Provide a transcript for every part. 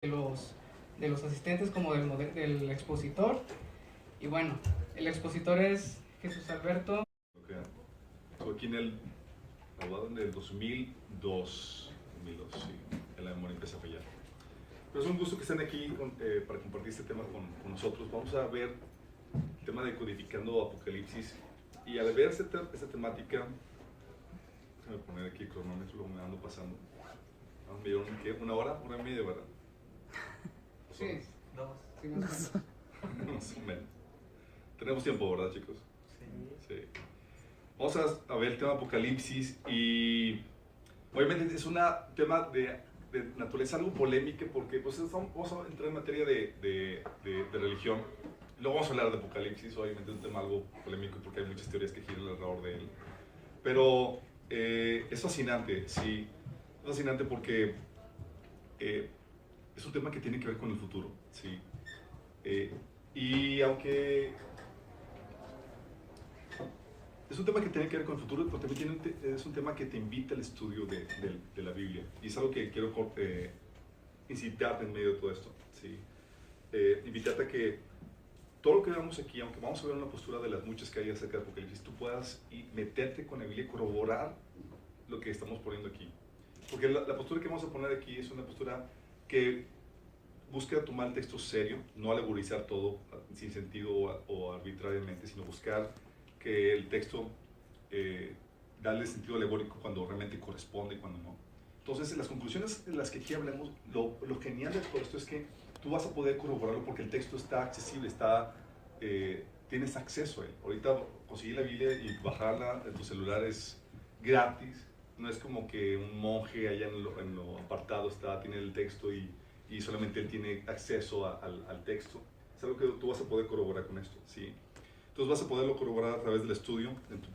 de los asistentes como del expositor. Y bueno, el expositor es Jesús Alberto. Okay. Estuve aquí en el 2002, sí, en la memoria empieza a fallar. Pero es un gusto que estén aquí para compartir este tema con nosotros. Vamos a ver el tema de codificando Apocalipsis. Y al ver esta temática, déjame poner aquí el cronómetro, lo me ando pasando. Me dieron una hora y media, ¿verdad? Sí, Dos. sí, más o menos. Más o menos. Tenemos tiempo, ¿verdad, chicos? Sí. Sí. Vamos a ver el tema Apocalipsis y obviamente es un tema de naturaleza algo polémica porque pues, vamos a entrar en materia de religión. Luego vamos a hablar de Apocalipsis, obviamente es un tema algo polémico porque hay muchas teorías que giran alrededor de él. Pero es fascinante, sí. Es fascinante porque es un tema que tiene que ver con el futuro, sí. Y aunque es un tema que tiene que ver con el futuro, pero también es un tema que te invita al estudio de la Biblia. Y es algo que quiero incitarte en medio de todo esto. ¿Sí? Invitarte a que todo lo que veamos aquí, aunque vamos a ver una postura de las muchas que hay acerca de Apocalipsis, tú puedas meterte con la Biblia y corroborar lo que estamos poniendo aquí. Porque la postura que vamos a poner aquí es una postura que busca tomar el texto serio, no alegorizar todo sin sentido o arbitrariamente, sino buscar que el texto darle sentido alegórico cuando realmente corresponde y cuando no. Entonces, las conclusiones de las que aquí hablemos, lo genial de todo esto es que tú vas a poder corroborarlo porque el texto está accesible, tienes acceso a él. Ahorita conseguir la Biblia y bajarla en tu celular es gratis. No es como que un monje allá en lo apartado tiene el texto y solamente él tiene acceso al texto. Es algo que tú vas a poder corroborar con esto, ¿sí? Entonces vas a poderlo corroborar a través del estudio,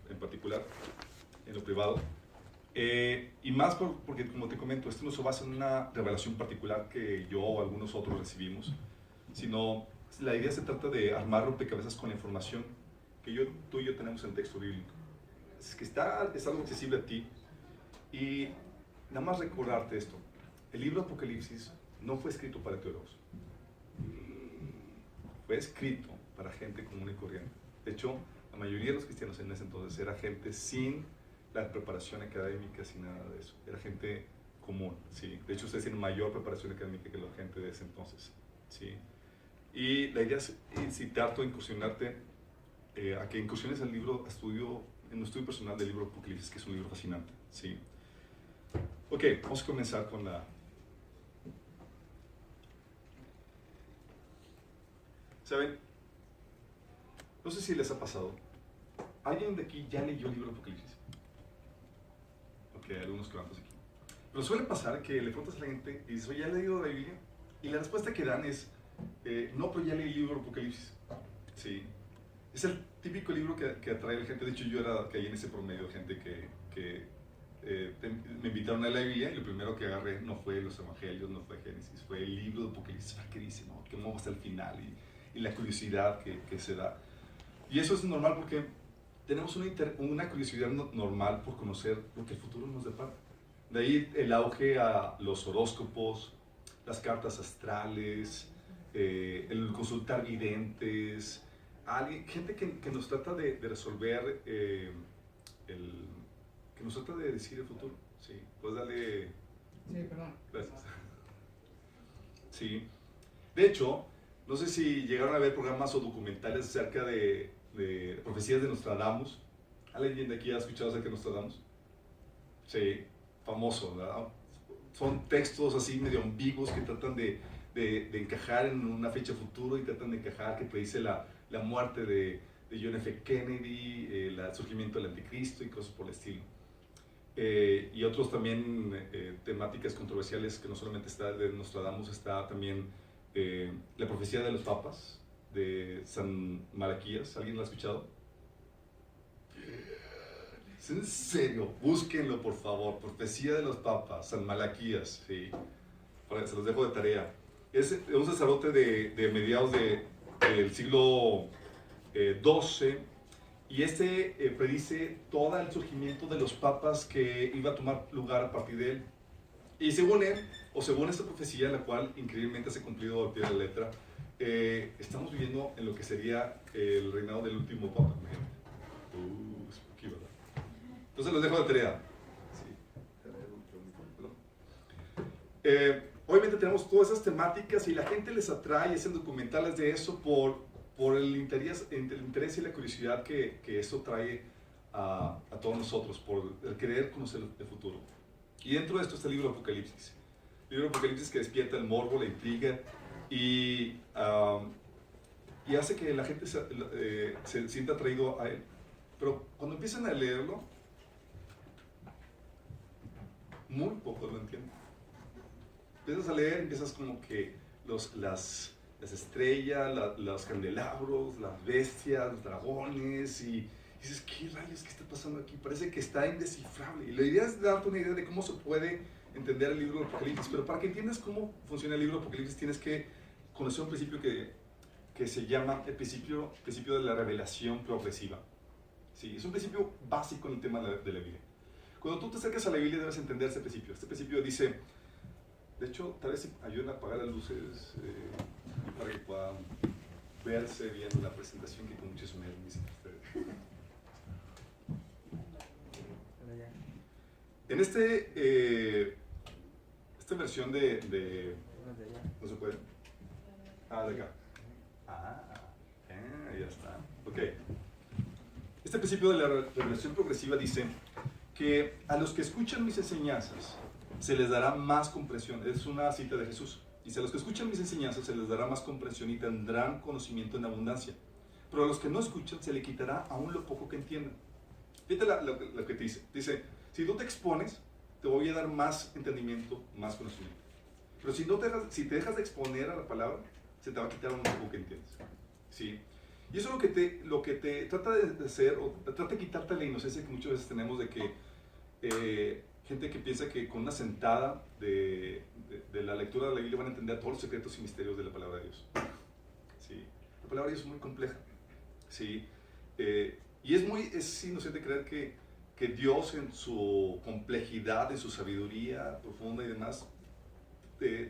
en particular, en lo privado. Y más porque, como te comento, esto no se basa en una revelación particular que yo o algunos otros recibimos, sino la idea se trata de armar rompecabezas con la información que tú y yo tenemos en el texto bíblico. Es que es algo accesible a ti. Y nada más recordarte esto, el libro de Apocalipsis no fue escrito para teólogos, fue escrito para gente común y corriente. De hecho, la mayoría de los cristianos en ese entonces era gente sin la preparación académica, sin nada de eso. Era gente común, ¿sí? De hecho, ustedes tienen mayor preparación académica que la gente de ese entonces, ¿sí? Y la idea es incitarte o incursionarte a que incursiones en un estudio personal del libro Apocalipsis, que es un libro fascinante, ¿sí? Ok, vamos a comenzar con la... ¿Saben? No sé si les ha pasado. ¿Alguien de aquí ya leyó el libro de Apocalipsis? Ok, algunos cuantos aquí. Pero suele pasar que le preguntas a la gente y dices, oye, ¿ya he leído la Biblia? Y la respuesta que dan es, no, pero ya leí el libro de Apocalipsis. Sí. Es el típico libro que atrae a la gente. De hecho, yo caí en ese promedio de gente que me invitaron a la Biblia y lo primero que agarré no fue los evangelios, no fue Génesis, fue el libro de Apocalipsis. ¿Qué dice? ¿No? ¿Cómo va hasta el final? Y la curiosidad que se da. Y eso es normal porque tenemos una curiosidad normal por conocer lo que el futuro nos depara. De ahí el auge a los horóscopos, las cartas astrales, el consultar videntes, gente que nos trata de resolver, que nos trata de decir el futuro. Sí, puedes darle... Sí, perdón. Gracias. Sí. De hecho, no sé si llegaron a ver programas o documentales acerca de profecías de Nostradamus. ¿Alguien de aquí ha escuchado acerca de Nostradamus? Sí, famoso, ¿verdad? Son textos así medio ambiguos que tratan de encajar en una fecha futuro y tratan de encajar que predice la muerte de John F. Kennedy, el surgimiento del anticristo y cosas por el estilo. Y otros también temáticas controversiales que no solamente está de Nostradamus, está también la profecía de los papas de San Malaquías. ¿Alguien lo ha escuchado? ¿Es en serio? Búsquenlo, por favor. Profecía de los papas, San Malaquías. Sí. Se los dejo de tarea. Es un sacerdote de mediados del siglo XII. Y predice todo el surgimiento de los papas que iba a tomar lugar a partir de él. Y según él, o según esta profecía, la cual increíblemente se ha cumplido al pie de la letra, estamos viviendo en lo que sería el reinado del último papa, imagínate. Spooky, ¿verdad? Entonces los dejo de tarea. Sí. Obviamente tenemos todas esas temáticas y la gente les atrae, hacen documentales de eso por el interés y la curiosidad que eso trae a todos nosotros, por el querer conocer el futuro. Y dentro de esto está el libro de Apocalipsis. El libro de Apocalipsis que despierta el morbo, la intriga y hace que la gente se sienta atraído a él. Pero cuando empiezan a leerlo, muy poco lo entienden. Empiezas a leer, empiezas como que las estrellas, los candelabros, las bestias, los dragones, y dices, ¿qué rayos qué está pasando aquí? Parece que está indescifrable. Y la idea es darte una idea de cómo se puede entender el libro de Apocalipsis, pero para que entiendas cómo funciona el libro de Apocalipsis tienes que conocer un principio que se llama el principio de la revelación progresiva. Sí, es un principio básico en el tema de la Biblia. Cuando tú te acercas a la Biblia debes entender este principio. Este principio dice, de hecho, tal vez ayuden a apagar las luces para que puedan verse bien la presentación que con mucho esmero dicen ustedes. En esta versión de no se puede. De acá. Ya está. Ok. Este principio de la revelación progresiva dice que a los que escuchan mis enseñanzas se les dará más comprensión. Es una cita de Jesús. Dice, a los que escuchan mis enseñanzas se les dará más comprensión y tendrán conocimiento en abundancia. Pero a los que no escuchan se le quitará aún lo poco que entiendan. Fíjate lo que te dice. Dice, si tú te expones, te voy a dar más entendimiento, más conocimiento. Pero si te dejas de exponer a la palabra, se te va a quitar un poco que entiendes. ¿Sí? Y eso es lo que te trata de hacer, o trata de quitarte la inocencia que muchas veces tenemos de que gente que piensa que con una sentada de la lectura de la Biblia van a entender todos los secretos y misterios de la palabra de Dios. ¿Sí? La palabra de Dios es muy compleja. ¿Sí? Y es inocente creer que Dios en su complejidad, en su sabiduría profunda y demás,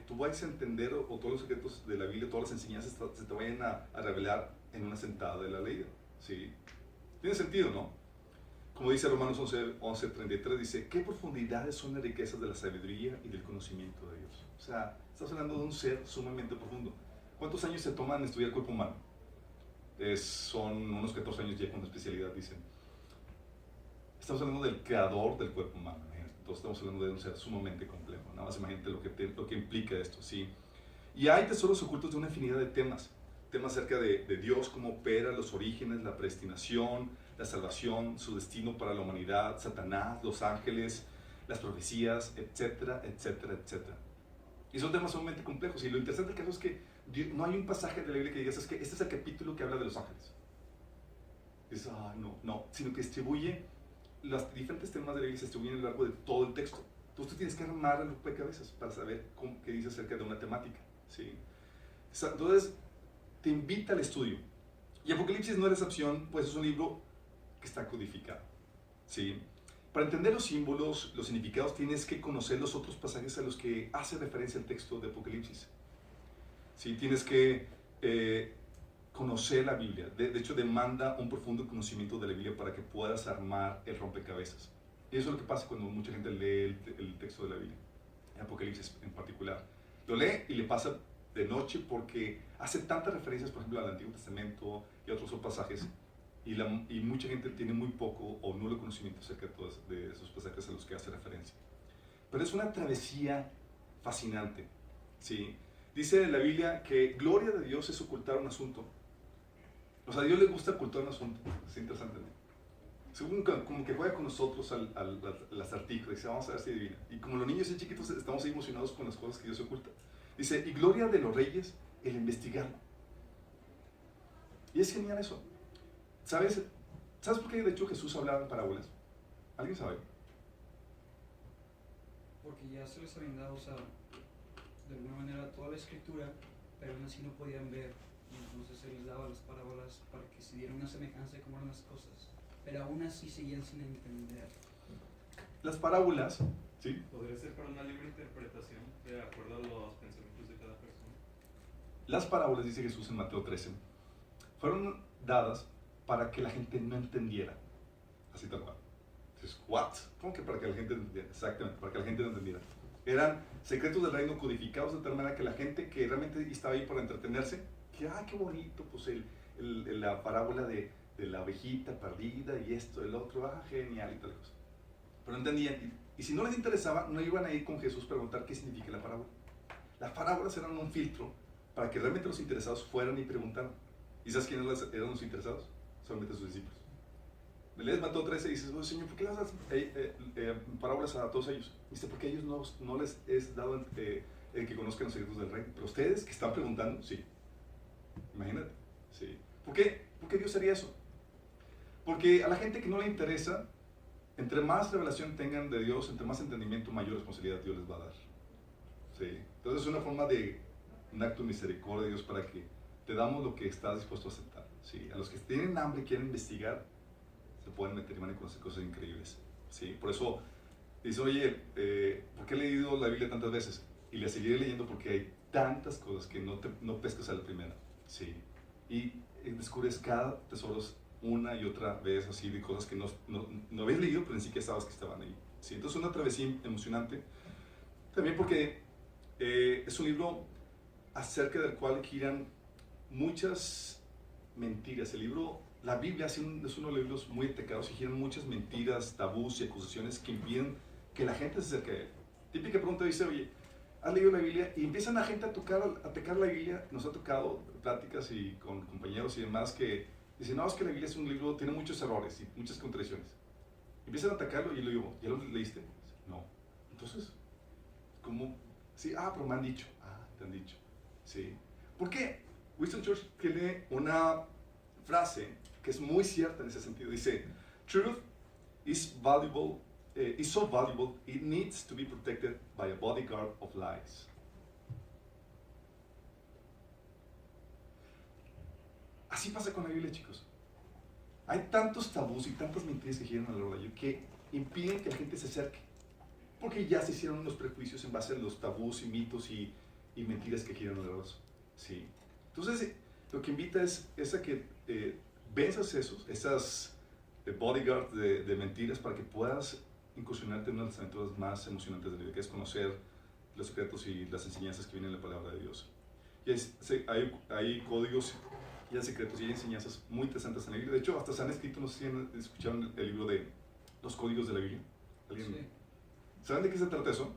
tú vayas a entender o todos los secretos de la Biblia, todas las enseñanzas se te vayan a revelar en una sentada de la ley. ¿Sí? Tiene sentido, ¿no? Como dice Romanos 11:33, dice, ¿qué profundidades son las riquezas de la sabiduría y del conocimiento de Dios? O sea, estás hablando de un ser sumamente profundo. ¿Cuántos años se toman en estudiar el cuerpo humano? Son unos 14 años ya con especialidad, dicen. Estamos hablando del creador del cuerpo humano. Entonces estamos hablando de un ser sumamente complejo. Nada más imagínate lo que implica esto, ¿sí? Y hay tesoros ocultos de una infinidad de temas. Temas acerca de Dios, cómo opera, los orígenes, la predestinación, la salvación, su destino para la humanidad, Satanás, los ángeles, las profecías, etcétera, etcétera, etcétera. Y son temas sumamente complejos. Y lo interesante del caso es que no hay un pasaje de la Biblia que digas, es que este es el capítulo que habla de los ángeles. Dices, no, sino que distribuye los diferentes temas de la Biblia, se distribuyen a lo largo de todo el texto. Entonces tú tienes que armar el rompecabezas para saber qué dice acerca de una temática. ¿Sí? Entonces, te invita al estudio. Y Apocalipsis no es excepción, pues es un libro que está codificado. ¿Sí? Para entender los símbolos, los significados, tienes que conocer los otros pasajes a los que hace referencia el texto de Apocalipsis. ¿Sí? Tienes que conocer la Biblia. De hecho, demanda un profundo conocimiento de la Biblia para que puedas armar el rompecabezas. Y eso es lo que pasa cuando mucha gente lee el texto de la Biblia, Apocalipsis en particular. Lo lee y le pasa de noche porque hace tantas referencias, por ejemplo, al Antiguo Testamento y a otros pasajes, y mucha gente tiene muy poco o nulo conocimiento acerca de esos pasajes a los que hace referencia. Pero es una travesía fascinante. ¿Sí? Dice la Biblia que gloria de Dios es ocultar un asunto. O sea, a Dios le gusta ocultar un asunto. Es interesante, ¿no? Según como que juega con nosotros al acertijo, dice, vamos a ver si adivina. Y como los niños chiquitos estamos ahí emocionados con las cosas que Dios oculta. Dice, y gloria de los reyes el investigarlo. Y es genial eso. ¿Sabes por qué de hecho Jesús hablaba en parábolas? ¿Alguien sabe? Porque ya se les habían dado, o sea, de alguna manera toda la escritura, pero aún así no podían ver. Y entonces se les daba las parábolas para que se diera una semejanza de cómo eran las cosas. Pero aún así seguían sin entender. Las parábolas, ¿Sí? ¿Podría ser para una libre interpretación de acuerdo a los pensamientos de cada persona? Las parábolas, dice Jesús en Mateo 13, fueron dadas para que la gente no entendiera. Así tal cual. Entonces, ¿what? ¿Cómo que para que la gente no entendiera? Exactamente, para que la gente no entendiera. Eran secretos del reino codificados de tal manera que la gente que realmente estaba ahí para entretenerse, que, qué bonito, pues la parábola de la ovejita perdida y esto, el otro, genial y tal cosa. Pero no entendían. Y si no les interesaba, no iban a ir con Jesús a preguntar qué significa la parábola. Las parábolas eran un filtro para que realmente los interesados fueran y preguntaran. ¿Y sabes quiénes eran los interesados? Solamente sus discípulos. Lees Mateo 13 y dices, oh, Señor, ¿por qué les das parábolas a todos ellos? Dice, porque a ellos no les es dado el que conozcan los secretos del reino. Pero ustedes que están preguntando, sí. Imagínate. Sí. ¿Por qué? ¿Por qué Dios haría eso? Porque a la gente que no le interesa, entre más revelación tengan de Dios, entre más entendimiento, mayor responsabilidad Dios les va a dar. Sí. Entonces es una forma de un acto de misericordia de Dios para que te damos lo que estás dispuesto a aceptar. Sí. A los que tienen hambre y quieren investigar, se pueden meter y van a conocer cosas increíbles. ¿Sí? Por eso dice, oye, ¿por qué he leído la Biblia tantas veces? Y la seguiré leyendo porque hay tantas cosas que no pescas a la primera. ¿Sí? Y descubres cada tesoro una y otra vez así de cosas que no habías leído, pero ni siquiera sabes que estaban ahí. ¿Sí? Entonces es una travesía emocionante. También porque es un libro acerca del cual giran muchas mentiras. El libro, la Biblia es uno de los libros muy atacados y giran muchas mentiras, tabús y acusaciones que impiden que la gente se acerque a él. Típica pregunta dice, oye, ¿has leído la Biblia? Y empiezan la gente a atacar la Biblia. Nos ha tocado pláticas y con compañeros y demás que dicen, no, es que la Biblia es un libro, tiene muchos errores y muchas contradicciones. Empiezan a atacarlo y yo le digo, ¿ya lo leíste? No. Entonces, ¿cómo? Sí, pero me han dicho. Te han dicho. Sí. ¿Por qué? Winston Churchill tiene una frase que es muy cierta en ese sentido. Dice, truth is valuable, is so valuable, it needs to be protected by a bodyguard of lies. Así pasa con la Biblia, chicos. Hay tantos tabús y tantas mentiras que giran alrededor de ella que impiden que la gente se acerque. Porque ya se hicieron unos prejuicios en base a los tabús y mitos y mentiras que giran alrededor. Sí. Entonces, lo que invita es a que venzas esas bodyguards de mentiras para que puedas incursionarte en una de las aventuras más emocionantes de la vida, que es conocer los secretos y las enseñanzas que vienen en la palabra de Dios. Y hay códigos y hay secretos y hay enseñanzas muy interesantes en la Biblia. De hecho, hasta se han escrito, no sé si han escuchado el libro de los códigos de la Biblia. ¿Alguien? Sí. ¿Saben de qué se trata eso?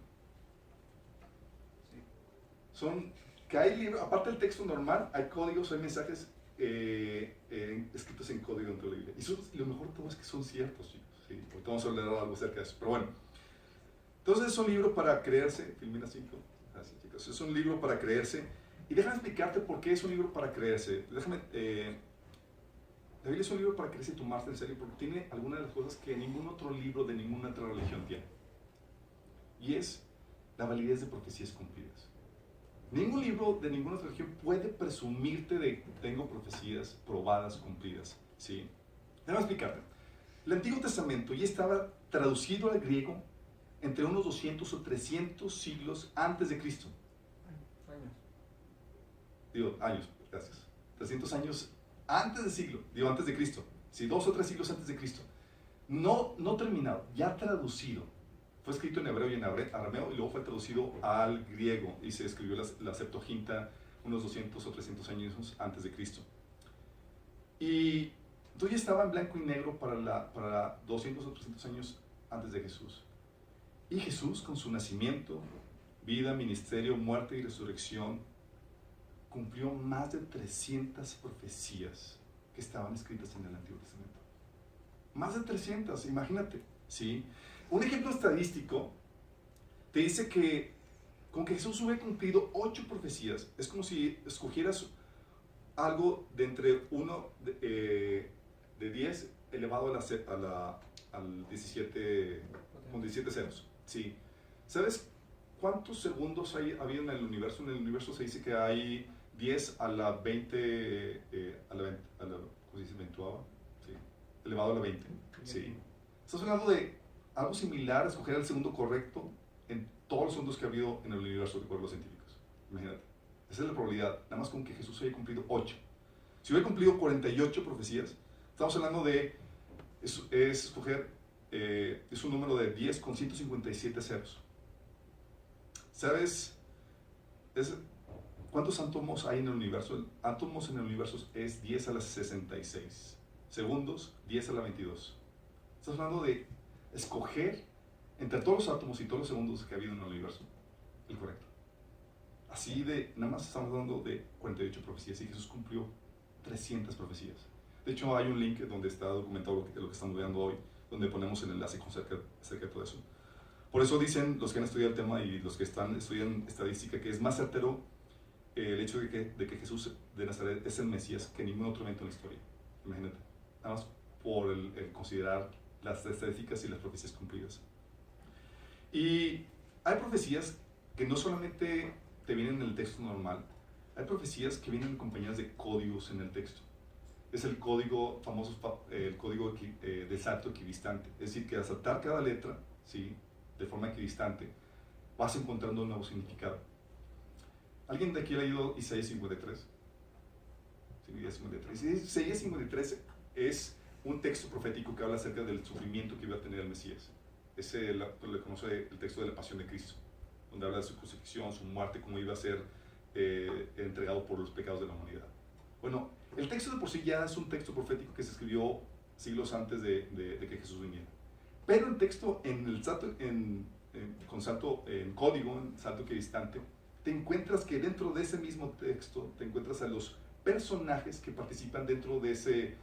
Sí. Son que hay libros, aparte del texto normal, hay códigos, hay mensajes escritos en código dentro de la Biblia. Y lo mejor de todo es que son ciertos, chicos. ¿Sí? Porque vamos a hablar algo acerca de eso. Pero bueno, entonces es un libro para creerse. Filmina 5. Así, chicos. Es un libro para creerse. Y déjame explicarte por qué es un libro para creerse. La Biblia es un libro para creerse y tomarse en serio porque tiene algunas de las cosas que ningún otro libro de ninguna otra religión tiene. Y es la validez de profecías cumplidas. Ningún libro de ninguna otra religión puede presumirte de que tengo profecías probadas, cumplidas. ¿Sí? Déjame explicarte. El Antiguo Testamento ya estaba traducido al griego entre unos 200 o 300 siglos antes de Cristo. Años, gracias. 300 años antes de Cristo. Sí, 2 o 3 siglos antes de Cristo. No terminado, ya traducido. Fue escrito en hebreo y en arameo y luego fue traducido al griego y se escribió la Septuaginta unos 200 o 300 años antes de Cristo. Y entonces ya estaba en blanco y negro para 200 o 300 años antes de Jesús. Y Jesús, con su nacimiento, vida, ministerio, muerte y resurrección, cumplió más de 300 profecías que estaban escritas en el Antiguo Testamento. Más de 300, imagínate. ¿Sí? Un ejemplo estadístico te dice que con que Jesús hubiera cumplido 8 profecías, es como si escogieras algo de entre 1 de 10 elevado al 17, con 17 ceros. ¿Sí? ¿Sabes cuántos segundos había en el universo? En el universo se dice que hay 10 a la 20, ¿cómo se dice? 20ava, ¿sí? Elevado a la 20. ¿Sí? Estás hablando de algo similar a escoger el segundo correcto en todos los segundos que ha habido en el universo de acuerdo a los científicos. Imagínate. Esa es la probabilidad, nada más con que Jesús haya cumplido 8. Si hubiera cumplido 48 profecías, estamos hablando de, es escoger, es un número de 10 con 157 ceros. ¿Sabes cuántos átomos hay en el universo? Átomos en el universo es 10 a la 66. Segundos, 10 a la 22. Estamos hablando de escoger entre todos los átomos y todos los segundos que ha habido en el universo el correcto. Así de, nada más estamos hablando de 48 profecías y Jesús cumplió 300 profecías. De hecho, hay un link donde está documentado lo que estamos viendo hoy, donde ponemos el enlace acerca de todo eso. Por eso dicen los que han estudiado el tema y los que estudian estadística que es más certero el hecho de que Jesús de Nazaret es el Mesías que ningún otro evento en la historia. Imagínate, nada más por el considerar las estadísticas y las profecías cumplidas. Y hay profecías que no solamente te vienen en el texto normal, hay profecías que vienen acompañadas de códigos en el texto. Es el código famoso, el código de salto equidistante. Es decir, que al saltar cada letra, ¿sí?, de forma equidistante, vas encontrando un nuevo significado. ¿Alguien de aquí ha leído Isaías 53? Isaías 53 es un texto profético que habla acerca del sufrimiento que iba a tener el Mesías. Ese le conoce el texto de la Pasión de Cristo, donde habla de su crucifixión, su muerte, cómo iba a ser entregado por los pecados de la humanidad. Bueno, el texto de por sí ya es un texto profético que se escribió siglos antes de que Jesús viniera. Pero el texto con salto en código, en salto equidistante, te encuentras que dentro de ese mismo texto te encuentras a los personajes que participan dentro de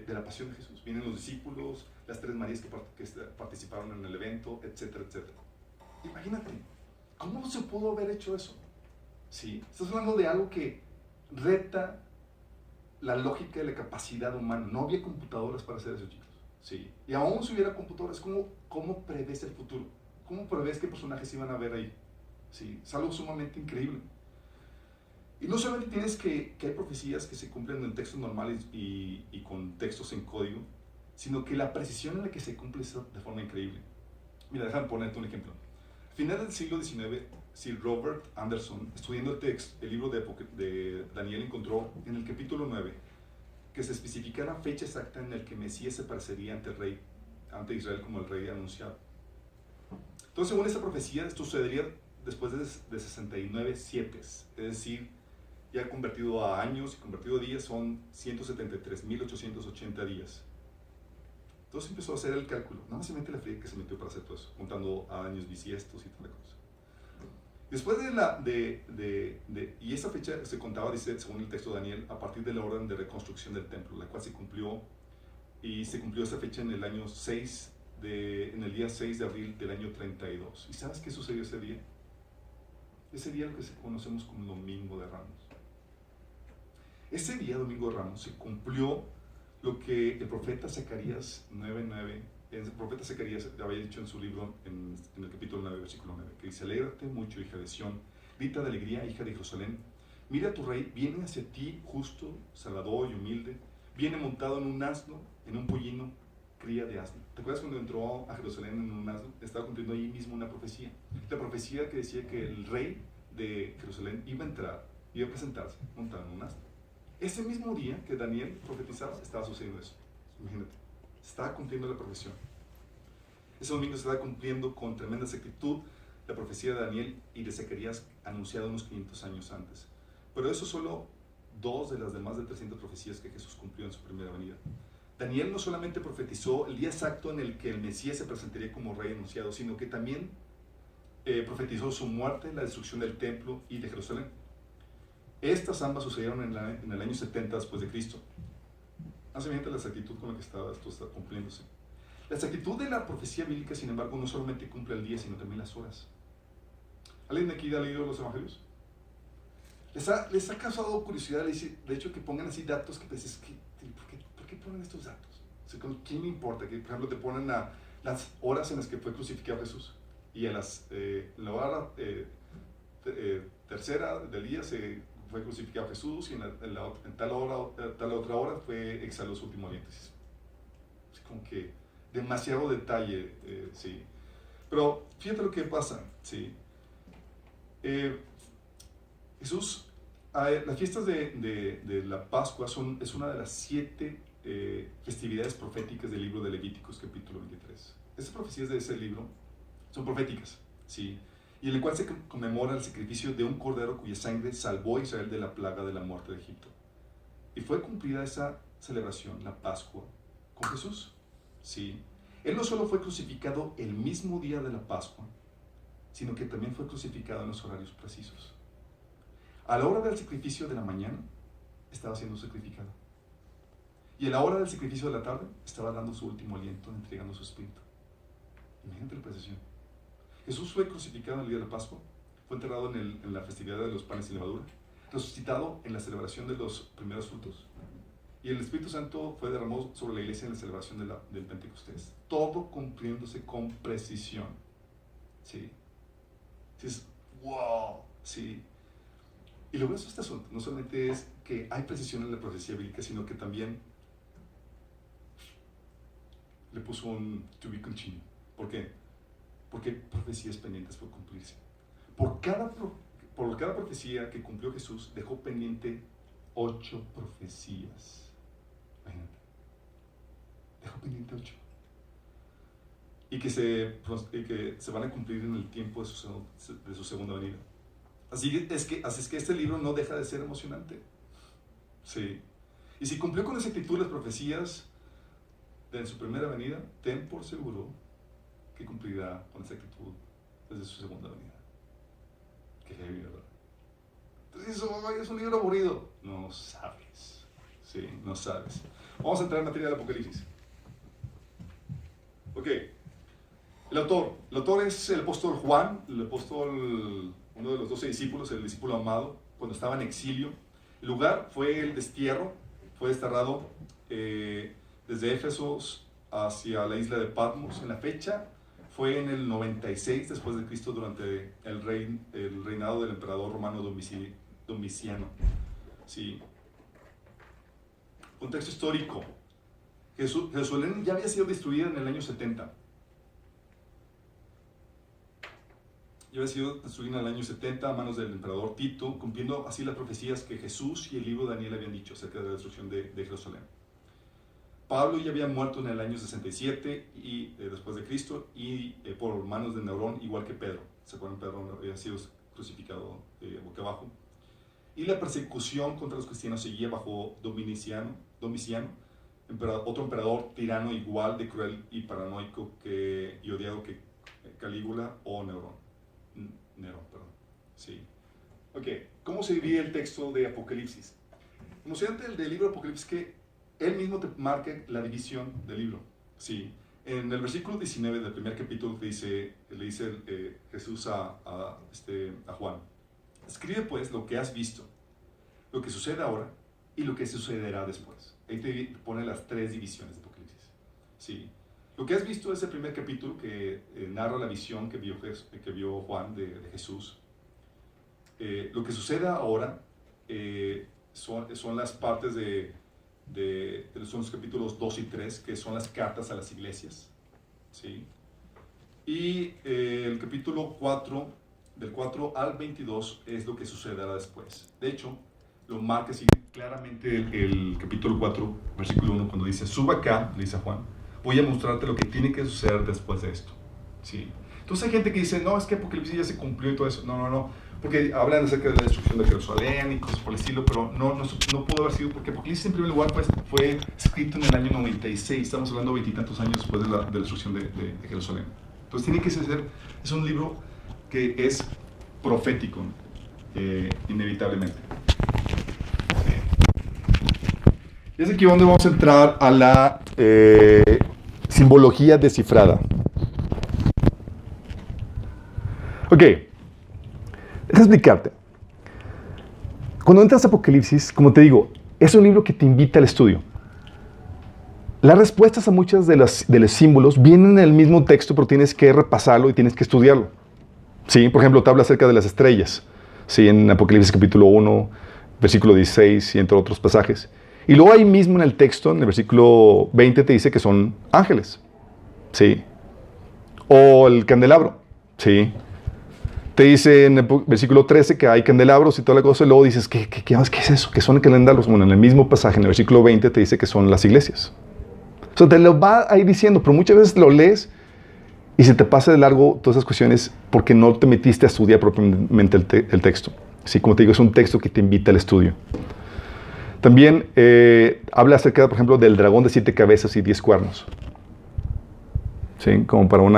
la pasión de Jesús. Vienen los discípulos, las 3 Marías que participaron en el evento, etcétera, etcétera. Imagínate, ¿cómo se pudo haber hecho eso? ¿Sí? Estás hablando de algo que reta la lógica y la capacidad humana. No había computadoras para hacer eso, chicos. ¿Sí? Y aún si hubiera computadoras, ¿cómo prevés el futuro? ¿Cómo prevés qué personajes iban a ver ahí? ¿Sí? Es algo sumamente increíble. Y no solamente tienes que hay profecías que se cumplen en textos normales y con textos en código, sino que la precisión en la que se cumple es de forma increíble. Mira, déjame ponerte un ejemplo. A final del siglo XIX, Sir Robert Anderson, estudiando el libro de Daniel, encontró en el capítulo 9 que se especificara la fecha exacta en la que Mesías se parecería ante Israel como el rey anunciado. Entonces, según esta profecía, esto sucedería después de 69 siepes, es decir, ya convertido a años y convertido a días son 173.880 días. Entonces empezó a hacer el cálculo, nada más se mete la fría que se metió para hacer todo eso, contando a años bisiestos y tal cosa. Después y esa fecha se contaba, dice, según el texto de Daniel, a partir de la orden de reconstrucción del templo, la cual se cumplió esa fecha en el año 6, en el día 6 de abril del año 32. ¿Y sabes qué sucedió ese día? Ese día lo que conocemos como Domingo de Ramos. Ese día, Domingo de Ramos, se cumplió lo que el profeta Zacarías 9:9, el profeta Zacarías había dicho en su libro, en el capítulo 9, versículo 9, que dice: alégrate mucho, hija de Sión, grita de alegría, hija de Jerusalén, mira a tu rey, viene hacia ti justo, salvador y humilde, viene montado en un asno, en un pollino, cría de asno. ¿Te acuerdas cuando entró a Jerusalén en un asno? Estaba cumpliendo ahí mismo una profecía. La profecía que decía que el rey de Jerusalén iba a entrar, iba a presentarse montado en un asno. Ese mismo día que Daniel profetizaba, estaba sucediendo eso. Imagínate, se estaba cumpliendo la profecía. Ese domingo se estaba cumpliendo con tremenda exactitud la profecía de Daniel y de Zacarías, anunciada unos 500 años antes. Pero eso solo 2 de las demás de 300 profecías que Jesús cumplió en su primera venida. Daniel no solamente profetizó el día exacto en el que el Mesías se presentaría como rey anunciado, sino que también profetizó su muerte, la destrucción del templo y de Jerusalén. Estas ambas sucedieron en el año 70 después de Cristo. Hace bien la exactitud con la que esto está cumpliéndose. La exactitud de la profecía bíblica, sin embargo, no solamente cumple el día, sino también las horas. ¿Alguien de aquí ha leído los evangelios? ¿Les ha causado curiosidad, de hecho, que pongan así datos que dices, ¿por qué ponen estos datos? O sea, ¿quién le importa? Que, por ejemplo, te ponen las horas en las que fue crucificado Jesús y a la hora tercera del día fue crucificado Jesús y en tal otra hora fue exhaló su último aliento. Como que demasiado detalle, sí. Pero fíjate lo que pasa, sí. Jesús, las fiestas de la Pascua es una de las 7 festividades proféticas del libro de Levíticos, capítulo 23. Esas profecías de ese libro son proféticas, sí. Y en el cual se conmemora el sacrificio de un cordero cuya sangre salvó a Israel de la plaga de la muerte de Egipto. Y fue cumplida esa celebración, la Pascua, con Jesús. Sí. Él no solo fue crucificado el mismo día de la Pascua, sino que también fue crucificado en los horarios precisos. A la hora del sacrificio de la mañana, estaba siendo sacrificado. Y a la hora del sacrificio de la tarde, estaba dando su último aliento, entregando su espíritu. Imagínate la precisión. Jesús fue crucificado en el día de la Pascua, fue enterrado en la festividad de los panes sin levadura, resucitado en la celebración de los primeros frutos. Y el Espíritu Santo fue derramado sobre la iglesia en la celebración del Pentecostés. Todo cumpliéndose con precisión. ¿Sí? Dices, wow, sí. Y lo grueso de este asunto no solamente es que hay precisión en la profecía bíblica, sino que también le puso un to be continued. ¿Por qué? Porque hay profecías pendientes por cumplirse. Por cada profecía que cumplió Jesús, dejó pendiente 8 profecías. Imagínate. Dejó pendiente 8. Y que se van a cumplir en el tiempo de su segunda venida. Así es que este libro no deja de ser emocionante. Sí. Y si cumplió con exactitud las profecías de su primera venida, ten por seguro que cumplirá con exactitud desde su segunda venida. Qué heavy, ¿verdad? Entonces, es un libro aburrido. No sabes. Sí, no sabes. Vamos a entrar en materia del Apocalipsis. Ok. El autor es el apóstol Juan, uno de los 12 discípulos, el discípulo amado, cuando estaba en exilio. El lugar fue el destierro, fue desterrado desde Éfeso hacia la isla de Patmos. En la fecha fue en el 96 después de Cristo, durante el reinado del emperador romano Domiciano. Sí. Contexto histórico. Jerusalén ya había sido destruida en el año 70. Ya había sido destruida en el año 70 a manos del emperador Tito, cumpliendo así las profecías que Jesús y el libro de Daniel habían dicho acerca de la destrucción de Jerusalén. Pablo ya había muerto en el año 67 después de Cristo, y por manos de Nerón, igual que Pedro. ¿Se acuerdan? Pedro había sido crucificado boca abajo. Y la persecución contra los cristianos seguía bajo Domiciano, otro emperador tirano igual de cruel y paranoico y odiado que Calígula o Nerón. Sí. Ok, ¿cómo se divide el texto de Apocalipsis? Emocionante del libro de Apocalipsis que él mismo te marca la división del libro. Sí. En el versículo 19 del primer capítulo le dice Jesús a Juan: escribe pues lo que has visto, lo que sucede ahora y lo que sucederá después. Ahí te pone las 3 divisiones de Apocalipsis. Sí. Lo que has visto es el primer capítulo que narra la visión que vio Juan de Jesús. Lo que sucede ahora son las partes son los capítulos 2 y 3, que son las cartas a las iglesias. ¿Sí? Y el capítulo 4, del 4 al 22, es lo que sucederá después. De hecho, lo marca así claramente el capítulo 4, versículo 1, cuando dice: suba acá, le dice a Juan, voy a mostrarte lo que tiene que suceder después de esto. ¿Sí? Entonces hay gente que dice: no, es que Apocalipsis ya se cumplió y todo eso. No, porque hablan acerca de la destrucción de Jerusalén y cosas por el estilo, pero no pudo haber sido, porque Apocalipsis en primer lugar pues, fue escrito en el año 96, estamos hablando de 20 y tantos años después de la destrucción de Jerusalén. Entonces tiene que ser, es un libro que es profético, inevitablemente. Y es aquí donde vamos a entrar a la simbología descifrada. Ok, déjame explicarte. Cuando entras a Apocalipsis, como te digo, es un libro que te invita al estudio. Las respuestas a muchos de los símbolos vienen en el mismo texto, pero tienes que repasarlo y tienes que estudiarlo. ¿Sí? Por ejemplo, te habla acerca de las estrellas, ¿sí? En Apocalipsis capítulo 1, versículo 16 y entre otros pasajes. Y luego ahí mismo en el texto, en el versículo 20, te dice que son ángeles. ¿sí? O el candelabro, ¿sí? Te dice en el versículo 13 que hay candelabros y toda la cosa, y luego dices, ¿qué es eso? ¿Qué son candelabros? Bueno, en el mismo pasaje, en el versículo 20, te dice que son las iglesias. O sea, te lo va a ir diciendo, pero muchas veces lo lees y se te pasa de largo todas esas cuestiones porque no te metiste a estudiar propiamente el texto. Así como te digo, es un texto que te invita al estudio. También habla acerca, por ejemplo, del dragón de 7 cabezas y 10 cuernos. ¿Sí? Como para un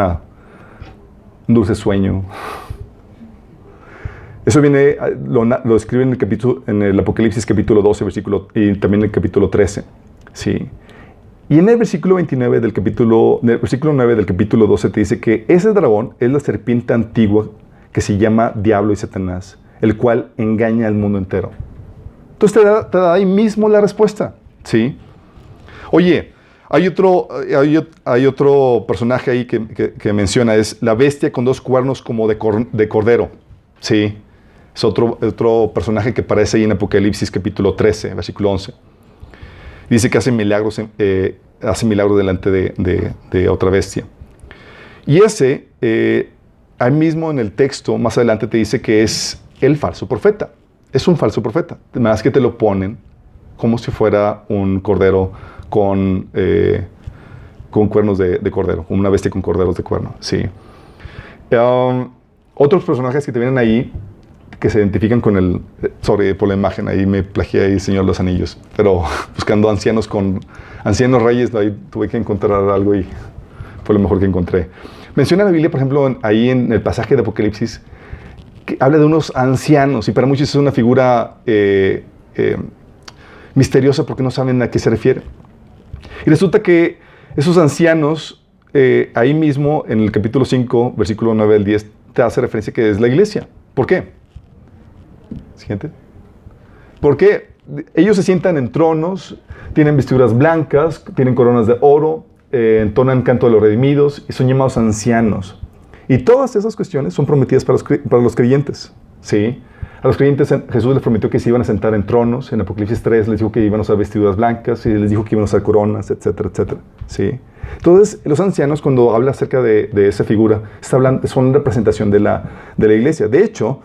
dulce sueño. Eso viene, lo escribe en el Apocalipsis capítulo 12, y también en el capítulo 13. ¿Sí? Y en el versículo 29 versículo 9 del capítulo 12 te dice que ese dragón es la serpiente antigua que se llama Diablo y Satanás, el cual engaña al mundo entero. Entonces te da ahí mismo la respuesta. ¿Sí? Oye, hay otro personaje ahí que menciona, es la bestia con 2 cuernos como de cordero. ¿Sí? Es otro personaje que aparece ahí en Apocalipsis capítulo 13, versículo 11. Dice que hace milagros delante de otra bestia. Y ese, ahí mismo en el texto, más adelante te dice que es el falso profeta. Es un falso profeta. Más que te lo ponen como si fuera un cordero con cuernos de cordero, como una bestia con corderos de cuerno. Sí. Otros personajes que te vienen ahí, que se identifican con por la imagen, ahí me plagié ahí Señor de los Anillos, pero buscando ancianos reyes, ahí tuve que encontrar algo y fue lo mejor que encontré. Menciona la Biblia, por ejemplo, ahí en el pasaje de Apocalipsis, que habla de unos ancianos, y para muchos es una figura misteriosa porque no saben a qué se refiere. Y resulta que esos ancianos, ahí mismo, en el capítulo 5, versículo 9 al 10, te hace referencia que es la iglesia. ¿Por qué? Siguiente. Porque ellos se sientan en tronos, tienen vestiduras blancas, tienen coronas de oro, entonan canto de los redimidos y son llamados ancianos. Y todas esas cuestiones son prometidas para los creyentes. ¿Sí? A los creyentes Jesús les prometió que se iban a sentar en tronos. En Apocalipsis 3 les dijo que iban a usar vestiduras blancas y les dijo que iban a usar coronas, etcétera, etcétera. ¿Sí? Entonces, los ancianos, cuando habla acerca de esa figura, son representación de la iglesia. De hecho,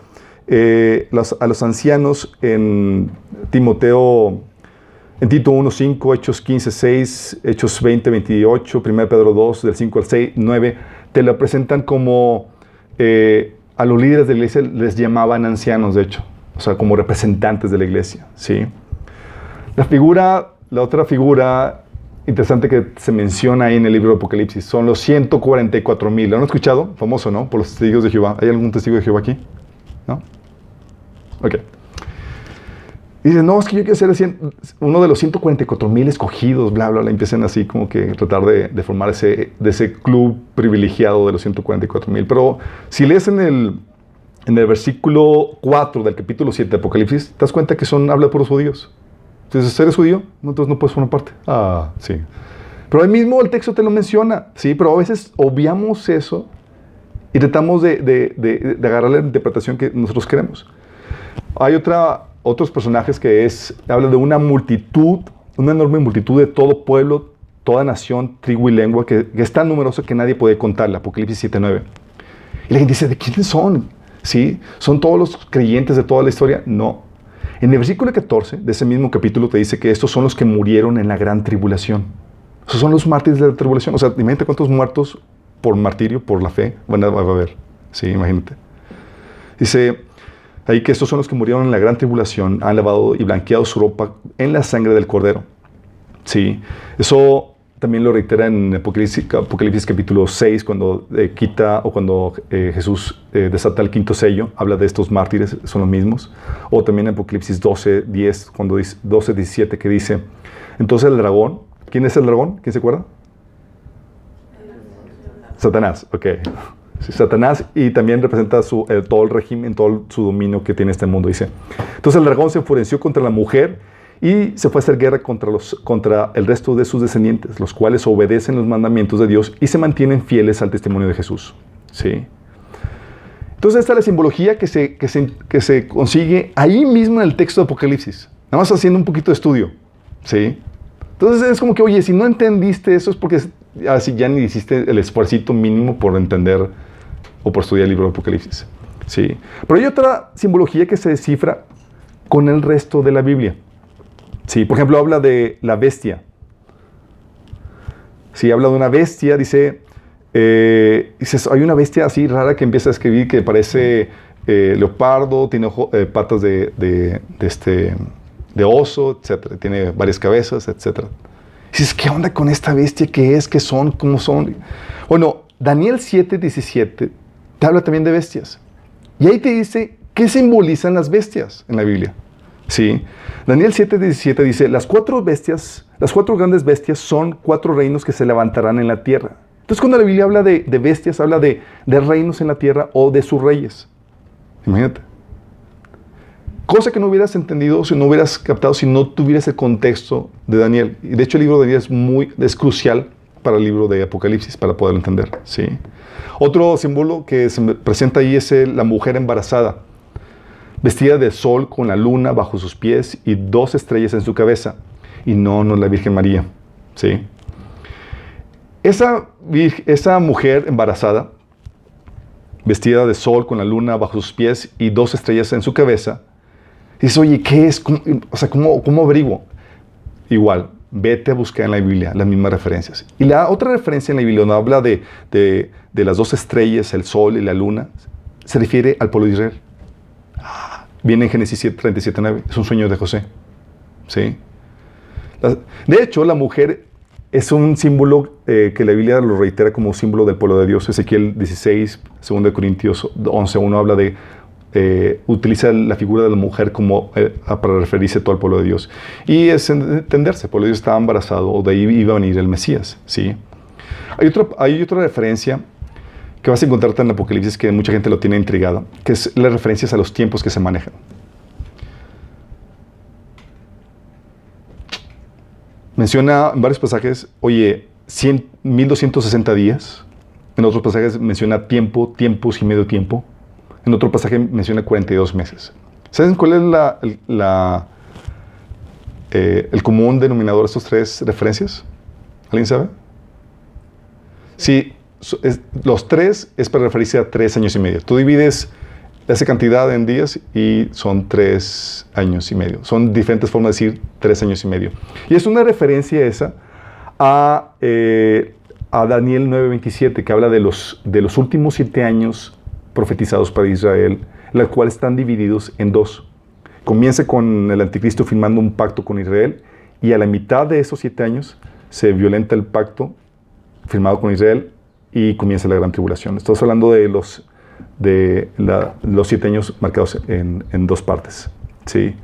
a los ancianos en Tito 1:5, Hechos 15:6, Hechos 20:28, 1 Pedro 2, del 5 al 6, 9, te la presentan como a los líderes de la iglesia les llamaban ancianos, de hecho, o sea, como representantes de la iglesia. ¿Sí? La otra figura interesante que se menciona ahí en el libro de Apocalipsis son los 144,000. ¿Lo han escuchado? Famoso, ¿no? Por los testigos de Jehová. ¿Hay algún testigo de Jehová aquí? ¿No? Ok. Dice, no, es que yo quiero ser uno de los 144,000 escogidos, bla, bla, bla. Empiezan así como que tratar de formar ese club privilegiado de los 144,000. Pero si lees en el versículo 4 del capítulo 7 de Apocalipsis, te das cuenta que habla de puros judíos. Entonces, ¿eres judío? Entonces no puedes formar parte. Ah, sí. Pero ahí mismo el texto te lo menciona, ¿sí? Pero a veces obviamos eso y tratamos de agarrar la interpretación que nosotros queremos. Hay otros personajes que habla de una enorme multitud de todo pueblo, toda nación, tribu y lengua, que es tan numerosa que nadie puede contarla. Apocalipsis 7:9. Y la gente dice, ¿de quiénes son? ¿Sí? ¿Son todos los creyentes de toda la historia? No. En el versículo 14 de ese mismo capítulo te dice que estos son los que murieron en la gran tribulación. Esos son los mártires de la tribulación. O sea, imagínate cuántos muertos por martirio, por la fe, va a haber. Sí, imagínate. Dice ahí que estos son los que murieron en la gran tribulación, han lavado y blanqueado su ropa en la sangre del Cordero. Sí, eso también lo reitera en Apocalipsis capítulo 6, cuando Jesús desata el quinto sello, habla de estos mártires, son los mismos. O también en Apocalipsis 12:10, cuando dice 12:17, que dice, entonces el dragón, ¿quién es el dragón? ¿Quién se acuerda? Satanás, ok. Sí, Satanás, y también representa todo el régimen, todo su dominio que tiene este mundo, dice. Entonces el dragón se enfureció contra la mujer y se fue a hacer guerra contra el resto de sus descendientes, los cuales obedecen los mandamientos de Dios y se mantienen fieles al testimonio de Jesús. ¿Sí? Entonces esta es la simbología que se consigue ahí mismo en el texto de Apocalipsis, nada más haciendo un poquito de estudio. ¿Sí? Entonces es como que, oye, si no entendiste eso es porque así ya ni hiciste el esfuercito mínimo por entender o por estudiar el libro de Apocalipsis. Sí. Pero hay otra simbología que se descifra con el resto de la Biblia. Sí, por ejemplo, habla de la bestia. Sí, habla de una bestia, dice, hay una bestia así rara que empieza a escribir que parece leopardo, tiene patas de oso, etc. Tiene varias cabezas, etc. Dices, ¿qué onda con esta bestia? ¿Qué es? ¿Qué son? ¿Cómo son? Bueno, Daniel 7:17 te habla también de bestias. Y ahí te dice qué simbolizan las bestias en la Biblia. Sí. Daniel 7:17 dice, las cuatro grandes bestias son 4 reinos que se levantarán en la tierra. Entonces cuando la Biblia habla de bestias, habla de reinos en la tierra o de sus reyes. Imagínate. Cosa que no hubieras entendido, si no hubieras captado, si no tuvieras el contexto de Daniel. Y de hecho el libro de Daniel es crucial para el libro de Apocalipsis, para poderlo entender. ¿Sí? Otro símbolo que se presenta ahí es la mujer embarazada, vestida de sol con la luna bajo sus pies y 2 estrellas en su cabeza. Y no es la Virgen María. ¿Sí? Esa mujer embarazada, vestida de sol con la luna bajo sus pies y 2 estrellas en su cabeza, dice, oye, ¿qué es? ¿Cómo averiguo? Igual, vete a buscar en la Biblia las mismas referencias. Y la otra referencia en la Biblia, donde habla de las 2 estrellas, el sol y la luna, se refiere al pueblo de Israel. Viene en Génesis 37:9. Es un sueño de José. ¿Sí? De hecho, la mujer es un símbolo que la Biblia lo reitera como símbolo del pueblo de Dios. Ezequiel 16, 2 Corintios 11:1 habla utiliza la figura de la mujer como para referirse a todo el pueblo de Dios. Y es entenderse, el pueblo de Dios estaba embarazado, o de ahí iba a venir el Mesías. ¿Sí? Hay otra referencia que vas a encontrarte en el Apocalipsis que mucha gente lo tiene intrigada, que es las referencias a los tiempos que se manejan. Menciona en varios pasajes, 1260 días. En otros pasajes menciona tiempos y medio tiempo. En otro pasaje menciona 42 meses. ¿Saben cuál es el común denominador de estas 3 referencias? ¿Alguien sabe? Sí, los 3 es para referirse a 3 años y medio. Tú divides esa cantidad en días y son 3 años y medio. Son diferentes formas de decir 3 años y medio. Y es una referencia esa a Daniel 9:27, que habla de los últimos 7 años profetizados para Israel, los cuales están divididos en 2. Comienza con el anticristo firmando un pacto con Israel, y a la mitad de esos 7 años se violenta el pacto firmado con Israel y comienza la gran tribulación. Estamos hablando de los 7 años marcados en 2 partes. ¿Sí?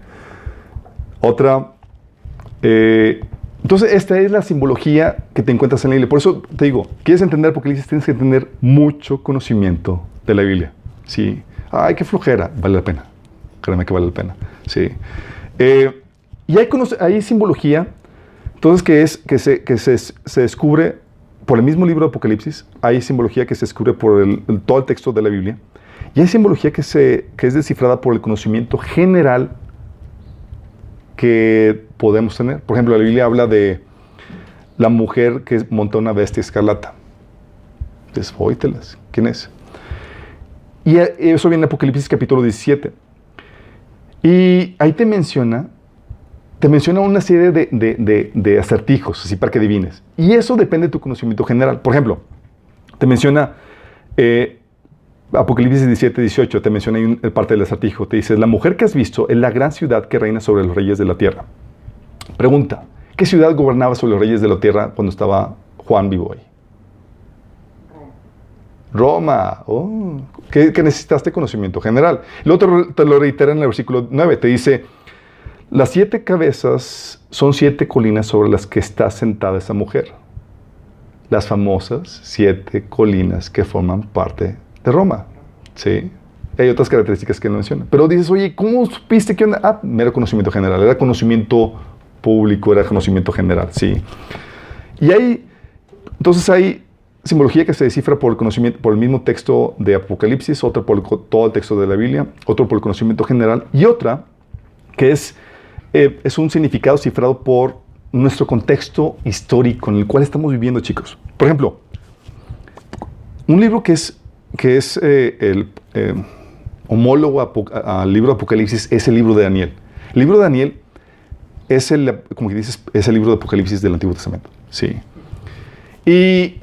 Otra. Entonces, esta es la simbología que te encuentras en la Biblia. Por eso te digo, ¿quieres entender Apocalipsis? Tienes que tener mucho conocimiento de la Biblia. ¿Sí? Ay, qué flojera. Vale la pena. Créeme que vale la pena. ¿Sí? Y hay simbología, entonces, que se descubre por el mismo libro de Apocalipsis. Hay simbología que se descubre por todo el texto de la Biblia. Y hay simbología que es descifrada por el conocimiento general que podemos tener. Por ejemplo, la Biblia habla de la mujer que monta una bestia escarlata. Entonces, oítelas. ¿Quién es? Y eso viene en Apocalipsis capítulo 17. Y ahí te menciona una serie de acertijos, así para que adivines. Y eso depende de tu conocimiento general. Por ejemplo, te menciona Apocalipsis 17:18, te menciona ahí parte del acertijo. Te dice, la mujer que has visto es la gran ciudad que reina sobre los reyes de la tierra. Pregunta, ¿qué ciudad gobernaba sobre los reyes de la tierra cuando estaba Juan vivo ahí? Roma. Oh, que necesitaste conocimiento general. El otro te lo reitera en el versículo 9. Te dice, las 7 cabezas son 7 colinas sobre las que está sentada esa mujer. Las famosas 7 colinas que forman parte de Roma. ¿Sí? Hay otras características que no mencionan. Pero dices, oye, ¿cómo supiste que onda? Mero conocimiento general. Era conocimiento público, era conocimiento general. ¿Sí? Y entonces hay simbología que se descifra por el conocimiento, por el mismo texto de Apocalipsis, otra por todo el texto de la Biblia, otro por el conocimiento general, y otra que es un significado cifrado por nuestro contexto histórico en el cual estamos viviendo, chicos. Por ejemplo, un libro que es el homólogo al libro de Apocalipsis es el libro de Daniel. El libro de Daniel es como que dices, es el libro de Apocalipsis del Antiguo Testamento. Sí. Y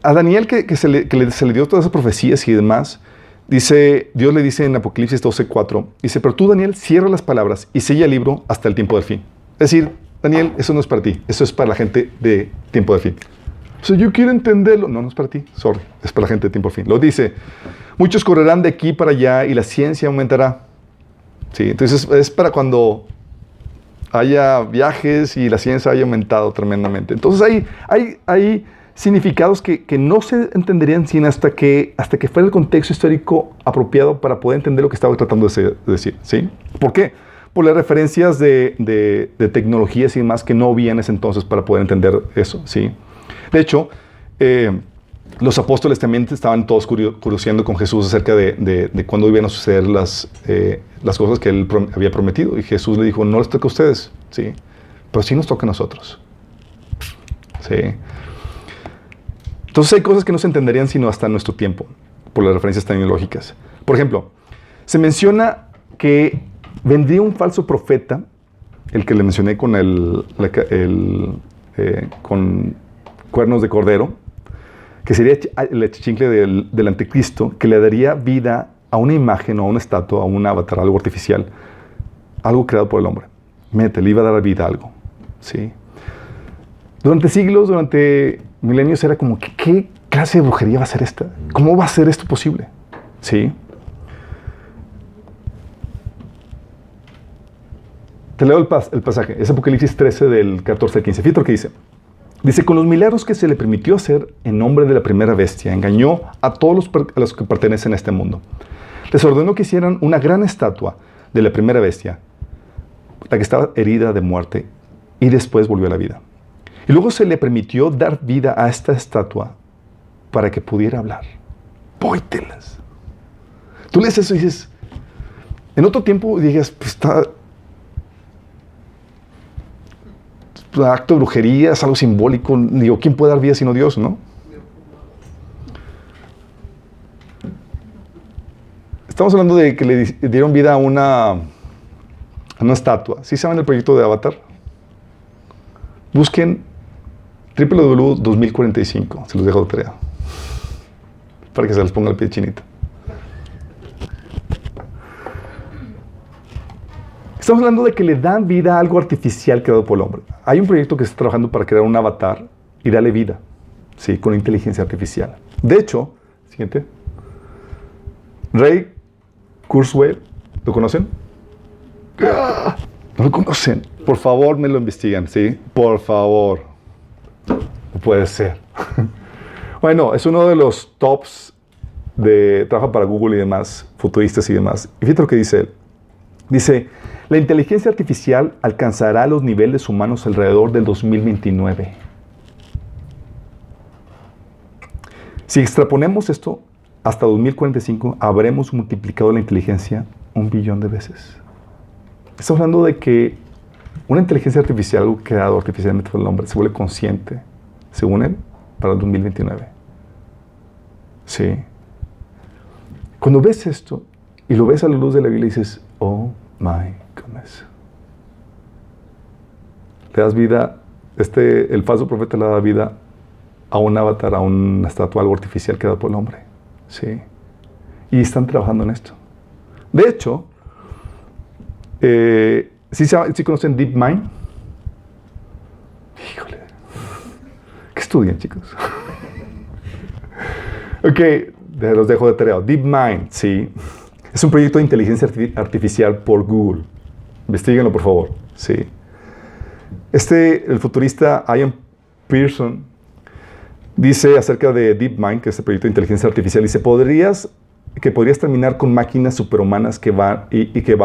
a Daniel que se le dio todas esas profecías y demás, Dios le dice en Apocalipsis 12:4, dice, pero tú, Daniel, cierra las palabras y sella el libro hasta el tiempo del fin. Es decir, Daniel, eso no es para ti, eso es para la gente de tiempo del fin. O sea, yo quiero entenderlo. No, no es para ti, sorry, es para la gente de tiempo del fin. Lo dice, muchos correrán de aquí para allá y la ciencia aumentará. Sí, entonces es para cuando haya viajes y la ciencia haya aumentado tremendamente. Entonces hay significados que no se entenderían sin hasta que fuera el contexto histórico apropiado para poder entender lo que estaba tratando de decir. ¿Sí? ¿Por qué? Por las referencias de tecnologías y demás que no había en ese entonces para poder entender eso. ¿Sí? De hecho, los apóstoles también estaban todos curioseando con Jesús acerca de cuándo iban a suceder las cosas que él había prometido. Y Jesús le dijo, no les toca a ustedes, ¿sí? Pero sí nos toca a nosotros. ¿Sí? Entonces hay cosas que no se entenderían sino hasta nuestro tiempo, por las referencias tecnológicas. Por ejemplo, se menciona que vendría un falso profeta, el que le mencioné con con cuernos de cordero, que sería el achichincle del anticristo, que le daría vida a una imagen o a una estatua, a un avatar, algo artificial, algo creado por el hombre. Le iba a dar vida a algo. ¿Sí? Durante siglos, durante milenios, era como, ¿qué clase de brujería va a ser esta? ¿Cómo va a ser esto posible? ¿Sí? Te leo el pasaje, es Apocalipsis 13 del 14 al 15. Fíjate lo que dice. Dice, con los milagros que se le permitió hacer en nombre de la primera bestia, engañó a todos los que pertenecen a este mundo. Les ordenó que hicieran una gran estatua de la primera bestia, la que estaba herida de muerte, y después volvió a la vida. Y luego se le permitió dar vida a esta estatua para que pudiera hablar. Póytelas. Tú lees eso y dices, en otro tiempo digas, pues está... acto de brujería, es algo simbólico. Digo, ¿quién puede dar vida sino Dios, no? Estamos hablando de que le dieron vida a una estatua. ¿Sí saben el proyecto de Avatar? Busquen www.2045. Se los dejo de tarea. Para que se les ponga el pie chinito. Estamos hablando de que le dan vida a algo artificial creado por el hombre. Hay un proyecto que está trabajando para crear un avatar y darle vida, sí, con inteligencia artificial. De hecho, siguiente. Ray Kurzweil, ¿lo conocen? ¿No lo conocen? Por favor, me lo investigan, ¿sí? Por favor. No puede ser. Bueno, es uno de los tops trabaja para Google y demás, futuristas y demás. Y fíjate lo que dice él. Dice, la inteligencia artificial alcanzará los niveles humanos alrededor del 2029. Si extraponemos esto, hasta 2045 habremos multiplicado la inteligencia 1 billón de veces. Estamos hablando de que una inteligencia artificial, algo creado artificialmente por el hombre, se vuelve consciente, según él, para el 2029. Sí. Cuando ves esto y lo ves a la luz de la Biblia, dices, oh my goodness. Le das vida, el falso profeta le da vida a un avatar, a una estatua, algo artificial creado por el hombre. Sí. Y están trabajando en esto. De hecho, ¿sí conocen DeepMind? Híjole. ¿Qué estudian, chicos? Ok, los dejo de tarea. DeepMind, sí. Es un proyecto de inteligencia artificial por Google. Investíguenlo, por favor. Sí. El futurista Ian Pearson dice acerca de DeepMind, que es este proyecto de inteligencia artificial, dice, podrías terminar con máquinas superhumanas que va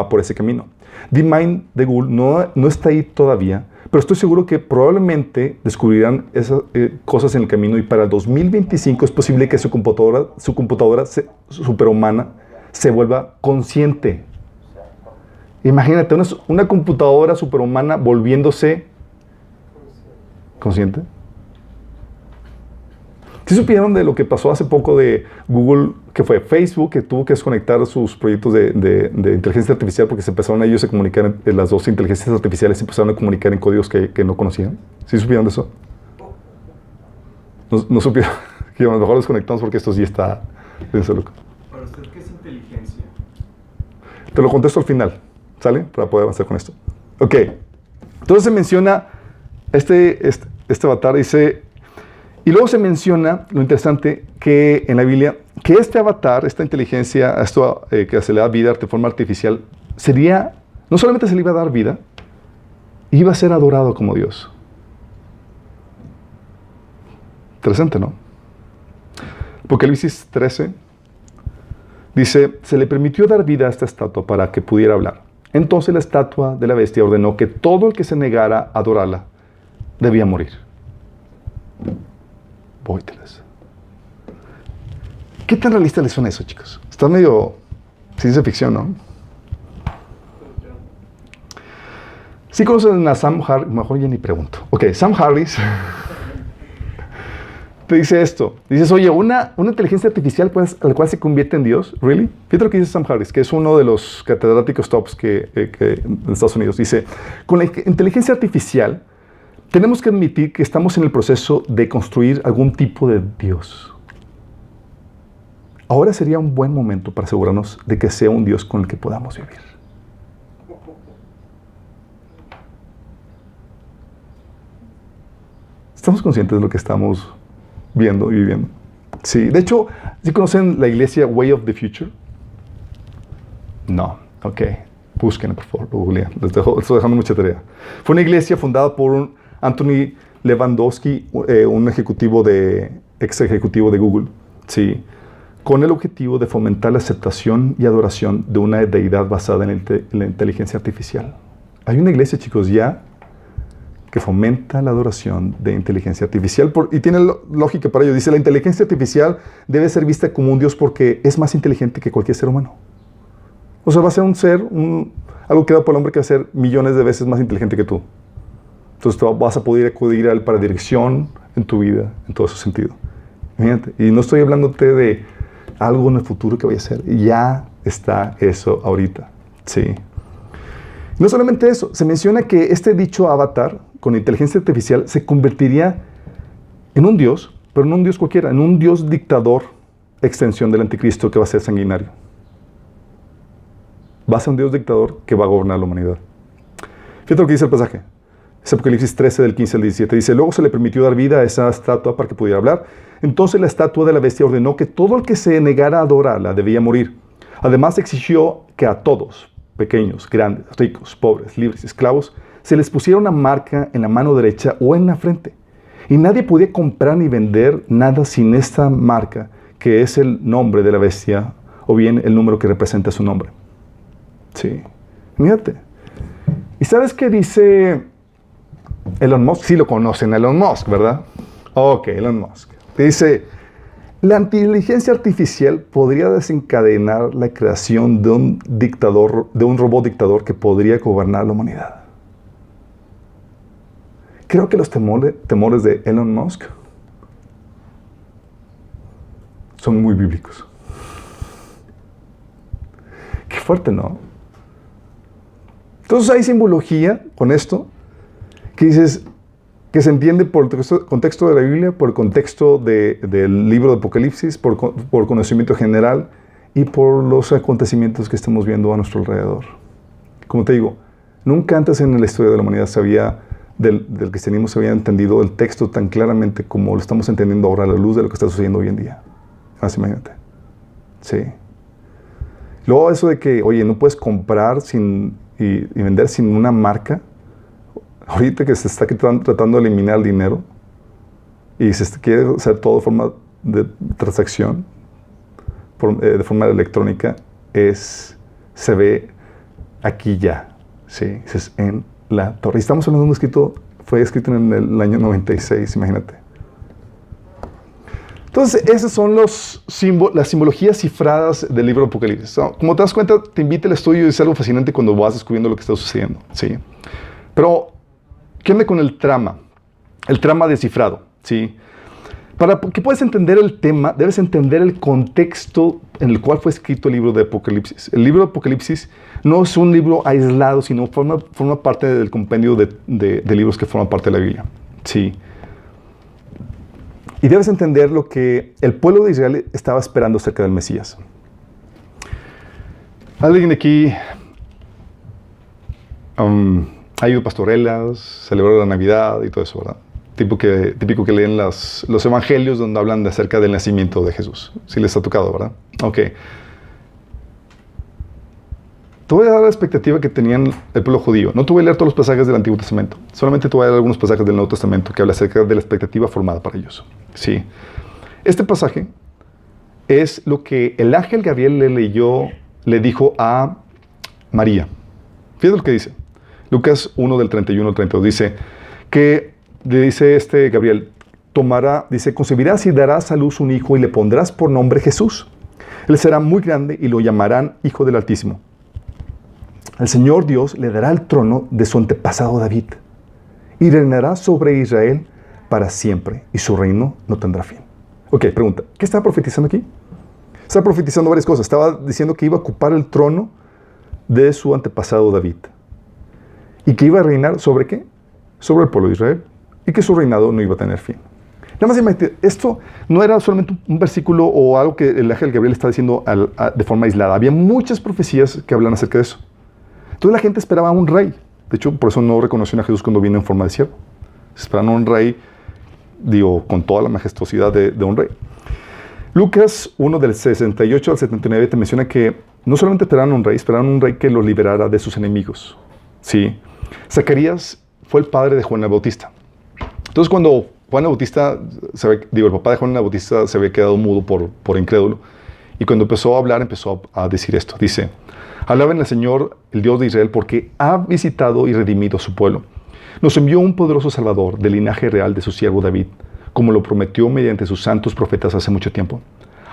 por ese camino. DeepMind de Google no está ahí todavía, pero estoy seguro que probablemente descubrirán esas cosas en el camino y para el 2025 es posible que su computadora superhumana se vuelva consciente. Imagínate una computadora superhumana volviéndose ¿Consciente? ¿Sí supieron de lo que pasó hace poco de Google, que fue Facebook, que tuvo que desconectar sus proyectos de inteligencia artificial porque se empezaron ellos a comunicar, las dos inteligencias artificiales se empezaron a comunicar en códigos que no conocían? ¿Sí supieron de eso? No supieron. Que a lo mejor desconectamos porque esto sí está... loco. ¿Para usted qué es inteligencia? Te lo contesto al final, ¿sale? Para poder avanzar con esto. Ok. Entonces se menciona este avatar, dice... Y luego se menciona, lo interesante, que en la Biblia, que este avatar, esta inteligencia, esto que se le da vida de forma artificial, sería, no solamente se le iba a dar vida, iba a ser adorado como Dios. Interesante, ¿no? Apocalipsis 13 dice, se le permitió dar vida a esta estatua para que pudiera hablar. Entonces la estatua de la bestia ordenó que todo el que se negara a adorarla debía morir. Vóytelas. ¿Qué tan realista les suena eso, chicos? Está medio ciencia ficción, ¿no? Sí conocen a Sam Harris, mejor ya ni pregunto. Ok, Sam Harris te dice esto. Dices, oye, una inteligencia artificial pues, a la cual se convierte en Dios, ¿really? Fíjate lo que dice Sam Harris, que es uno de los catedráticos tops que en Estados Unidos. Dice, con la inteligencia artificial tenemos que admitir que estamos en el proceso de construir algún tipo de Dios. Ahora sería un buen momento para asegurarnos de que sea un Dios con el que podamos vivir. ¿Estamos conscientes de lo que estamos viendo y viviendo? Sí. De hecho, ¿sí conocen la iglesia Way of the Future? No. Ok. Búsquenla, por favor. Googleen. Les estoy dejando mucha tarea. Fue una iglesia fundada por Anthony Lewandowski, un ex ejecutivo de Google, ¿sí? Con el objetivo de fomentar la aceptación y adoración de una deidad basada en la inteligencia artificial. Hay una iglesia, chicos, ya que fomenta la adoración de inteligencia artificial y tiene lógica para ello. Dice, la inteligencia artificial debe ser vista como un Dios porque es más inteligente que cualquier ser humano. O sea, va a ser un ser, algo creado por el hombre que va a ser millones de veces más inteligente que tú. Entonces vas a poder acudir a él para dirección en tu vida, en todo ese sentido. Imagínate. Y no estoy hablándote de algo en el futuro que vaya a ser. Ya está eso ahorita. Sí. No solamente eso, se menciona que este dicho avatar con inteligencia artificial se convertiría en un Dios, pero no un Dios cualquiera, en un Dios dictador, extensión del anticristo que va a ser sanguinario. Va a ser un Dios dictador que va a gobernar la humanidad. Fíjate lo que dice el pasaje. Es Apocalipsis 13, del 15 al 17. Dice, luego se le permitió dar vida a esa estatua para que pudiera hablar. Entonces la estatua de la bestia ordenó que todo el que se negara a adorarla debía morir. Además exigió que a todos, pequeños, grandes, ricos, pobres, libres, esclavos, se les pusiera una marca en la mano derecha o en la frente. Y nadie podía comprar ni vender nada sin esta marca, que es el nombre de la bestia, o bien el número que representa su nombre. Sí, mírate. ¿Y sabes qué dice Elon Musk? Sí lo conocen, Elon Musk, ¿verdad? Ok, Elon Musk. Dice, la inteligencia artificial podría desencadenar la creación de un dictador, de un robot dictador que podría gobernar la humanidad. Creo que los temores de Elon Musk son muy bíblicos. Qué fuerte, ¿no? Entonces hay simbología con esto que dices que se entiende por el contexto de la Biblia, por el contexto del libro de Apocalipsis, por conocimiento general y por los acontecimientos que estamos viendo a nuestro alrededor. Como te digo, nunca antes en la historia de la humanidad del cristianismo se había entendido el texto tan claramente como lo estamos entendiendo ahora a la luz de lo que está sucediendo hoy en día. Así, imagínate. Sí. Luego eso de que, oye, no puedes comprar y vender sin una marca. Ahorita que se está tratando de eliminar el dinero y se quiere hacer todo de forma de transacción, de forma electrónica, se ve aquí ya. Sí, es en la torre. Y estamos hablando de fue escrito en el año 96, imagínate. Entonces, esas son las simbologías cifradas del libro de Apocalipsis. Como te das cuenta, te invita al estudio y es algo fascinante cuando vas descubriendo lo que está sucediendo. ¿Sí? Pero, ¿qué onda con el trama? el trama descifrado, ¿sí? Para que puedas entender el tema, debes entender el contexto en el cual fue escrito el libro de Apocalipsis. El libro de Apocalipsis no es un libro aislado, sino forma parte del compendio de libros que forman parte de la Biblia. Sí. Y debes entender lo que el pueblo de Israel estaba esperando acerca del Mesías. Alguien aquí ha ido a pastorelas, celebró la Navidad y todo eso, ¿verdad? Típico que leen los evangelios donde hablan acerca del nacimiento de Jesús. Sí les ha tocado, ¿verdad? Ok. Te voy a dar la expectativa que tenían el pueblo judío. No te voy a leer todos los pasajes del Antiguo Testamento. Solamente te voy a dar algunos pasajes del Nuevo Testamento que hablan acerca de la expectativa formada para ellos. Sí. Este pasaje es lo que el ángel Gabriel le dijo a María. Fíjate lo que dice. Lucas 1 del 31 al 32 dice que le dice Gabriel, concebirás y darás a luz un hijo y le pondrás por nombre Jesús. Él será muy grande y lo llamarán Hijo del Altísimo. El Señor Dios le dará el trono de su antepasado David y reinará sobre Israel para siempre y su reino no tendrá fin. Ok, pregunta, ¿qué estaba profetizando aquí? Estaba profetizando varias cosas. Estaba diciendo que iba a ocupar el trono de su antepasado David y que iba a reinar ¿sobre qué? Sobre el pueblo de Israel. Y que su reinado no iba a tener fin. Nada más imagínate, esto no era solamente un versículo o algo que el ángel Gabriel está diciendo de forma aislada. Había muchas profecías que hablan acerca de eso. Entonces la gente esperaba a un rey. De hecho, por eso no reconocieron a Jesús cuando vino en forma de siervo. Esperaban a un rey, con toda la majestuosidad de un rey. Lucas 1 del 68 al 79 te menciona que no solamente esperaban a un rey que los liberara de sus enemigos. Sí. Zacarías fue el padre de Juan el Bautista. Entonces cuando Juan el Bautista, el papá de Juan el Bautista se había quedado mudo por incrédulo, y cuando empezó a hablar, empezó a decir esto. Dice, alaben al Señor, el Dios de Israel, porque ha visitado y redimido a su pueblo. Nos envió un poderoso Salvador del linaje real de su siervo David, como lo prometió mediante sus santos profetas hace mucho tiempo.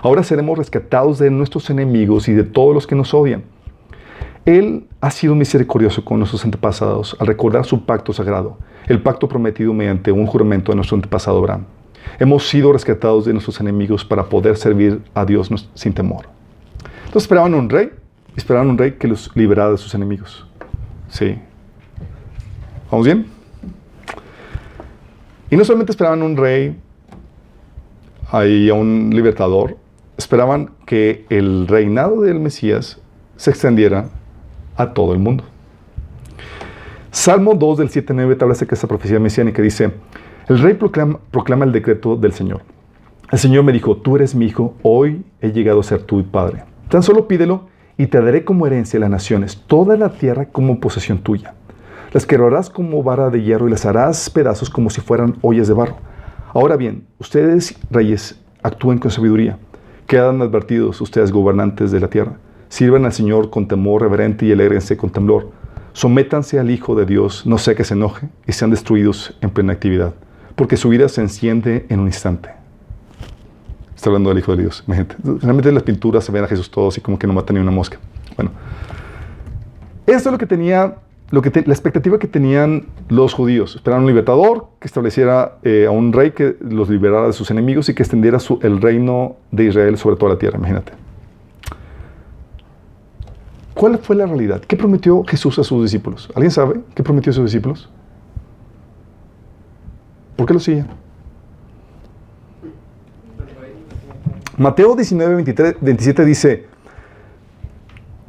Ahora seremos rescatados de nuestros enemigos y de todos los que nos odian. Él ha sido misericordioso con nuestros antepasados al recordar su pacto sagrado, el pacto prometido mediante un juramento de nuestro antepasado Abraham. Hemos sido rescatados de nuestros enemigos para poder servir a Dios sin temor. Entonces esperaban un rey que los liberara de sus enemigos. Sí. ¿Vamos bien? Y no solamente esperaban un rey y a un libertador, esperaban que el reinado del Mesías se extendiera a todo el mundo. Salmo 2 del 7-9 te habla acerca de esta profecía mesiánica. Dice, el rey proclama el decreto del Señor. El Señor me dijo, tú eres mi hijo, hoy he llegado a ser tu padre. Tan solo pídelo y te daré como herencia las naciones, toda la tierra como posesión tuya. Las quebrarás como vara de hierro y las harás pedazos como si fueran ollas de barro. Ahora bien, ustedes, reyes, actúen con sabiduría. Quedan advertidos ustedes, gobernantes de la tierra. Sirvan al Señor con temor reverente y alégrense con temblor. Sométanse al Hijo de Dios, no sea que se enoje y sean destruidos en plena actividad, porque su vida se enciende en un instante. Está hablando del Hijo de Dios, imagínate. Realmente en las pinturas se ven a Jesús todos y como que no mata ni una mosca. Bueno, esto es lo que tenía, la expectativa que tenían los judíos. Esperaban un libertador que estableciera a un rey que los liberara de sus enemigos y que extendiera el reino de Israel sobre toda la tierra, imagínate. ¿Cuál fue la realidad? ¿Qué prometió Jesús a sus discípulos? ¿Alguien sabe qué prometió a sus discípulos? ¿Por qué lo siguen? Mateo 19:27 dice,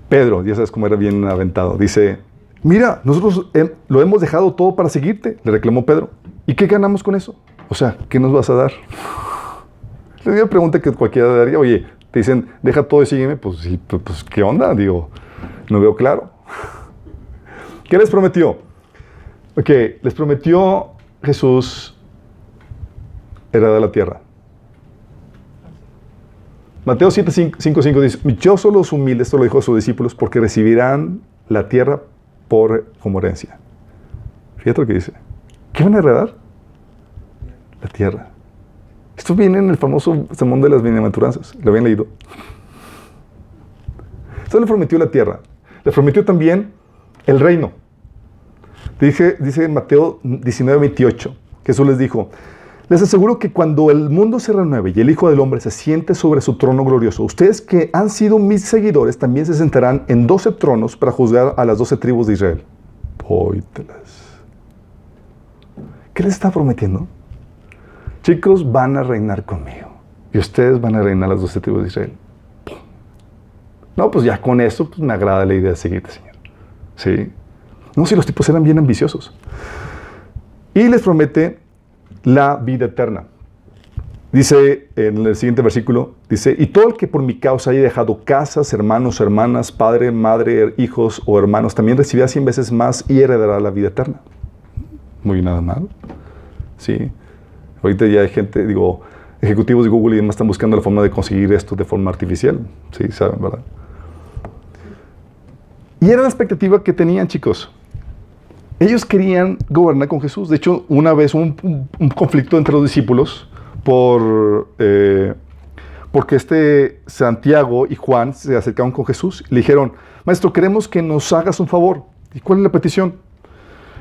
Pedro, ya sabes cómo era bien aventado, dice, mira, nosotros lo hemos dejado todo para seguirte, le reclamó Pedro. ¿Y qué ganamos con eso? O sea, ¿qué nos vas a dar? Le di una pregunta que cualquiera daría, oye, te dicen, deja todo y sígueme, pues, ¿qué onda? Digo, no veo claro. ¿Qué les prometió? Ok, les prometió Jesús heredar la tierra. Mateo 7:5 dice, dichosos los humildes, esto lo dijo a sus discípulos, porque recibirán la tierra como herencia. Fíjate lo que dice. ¿Qué van a heredar? La tierra. Esto viene en el famoso sermón de las bienaventuranzas. ¿Lo habían leído? Esto le prometió la tierra. Le prometió también el reino. Dice en Mateo 19:28 Jesús les dijo: les aseguro que cuando el mundo se renueve y el Hijo del Hombre se siente sobre su trono glorioso, ustedes que han sido mis seguidores también se sentarán en 12 tronos para juzgar a las 12 tribus de Israel. Póytelas. ¿Qué les está prometiendo? Chicos, van a reinar conmigo. Y ustedes van a reinar las 12 tribus de Israel. ¡Pum! No, pues ya con eso pues me agrada la idea de seguirte, Señor. ¿Sí? No, si los tipos eran bien ambiciosos. Y les promete la vida eterna. Dice en el siguiente versículo, dice: y todo el que por mi causa haya dejado casas, hermanos, hermanas, padre, madre, hijos o hermanos, también recibirá 100 veces más y heredará la vida eterna. Muy nada mal. Sí. Ahorita ya hay gente, ejecutivos de Google y demás están buscando la forma de conseguir esto de forma artificial. Sí, saben, ¿verdad? Y era la expectativa que tenían, chicos. Ellos querían gobernar con Jesús. De hecho, una vez hubo un conflicto entre los discípulos porque Santiago y Juan se acercaron con Jesús y le dijeron: Maestro, queremos que nos hagas un favor. ¿Y cuál es la petición?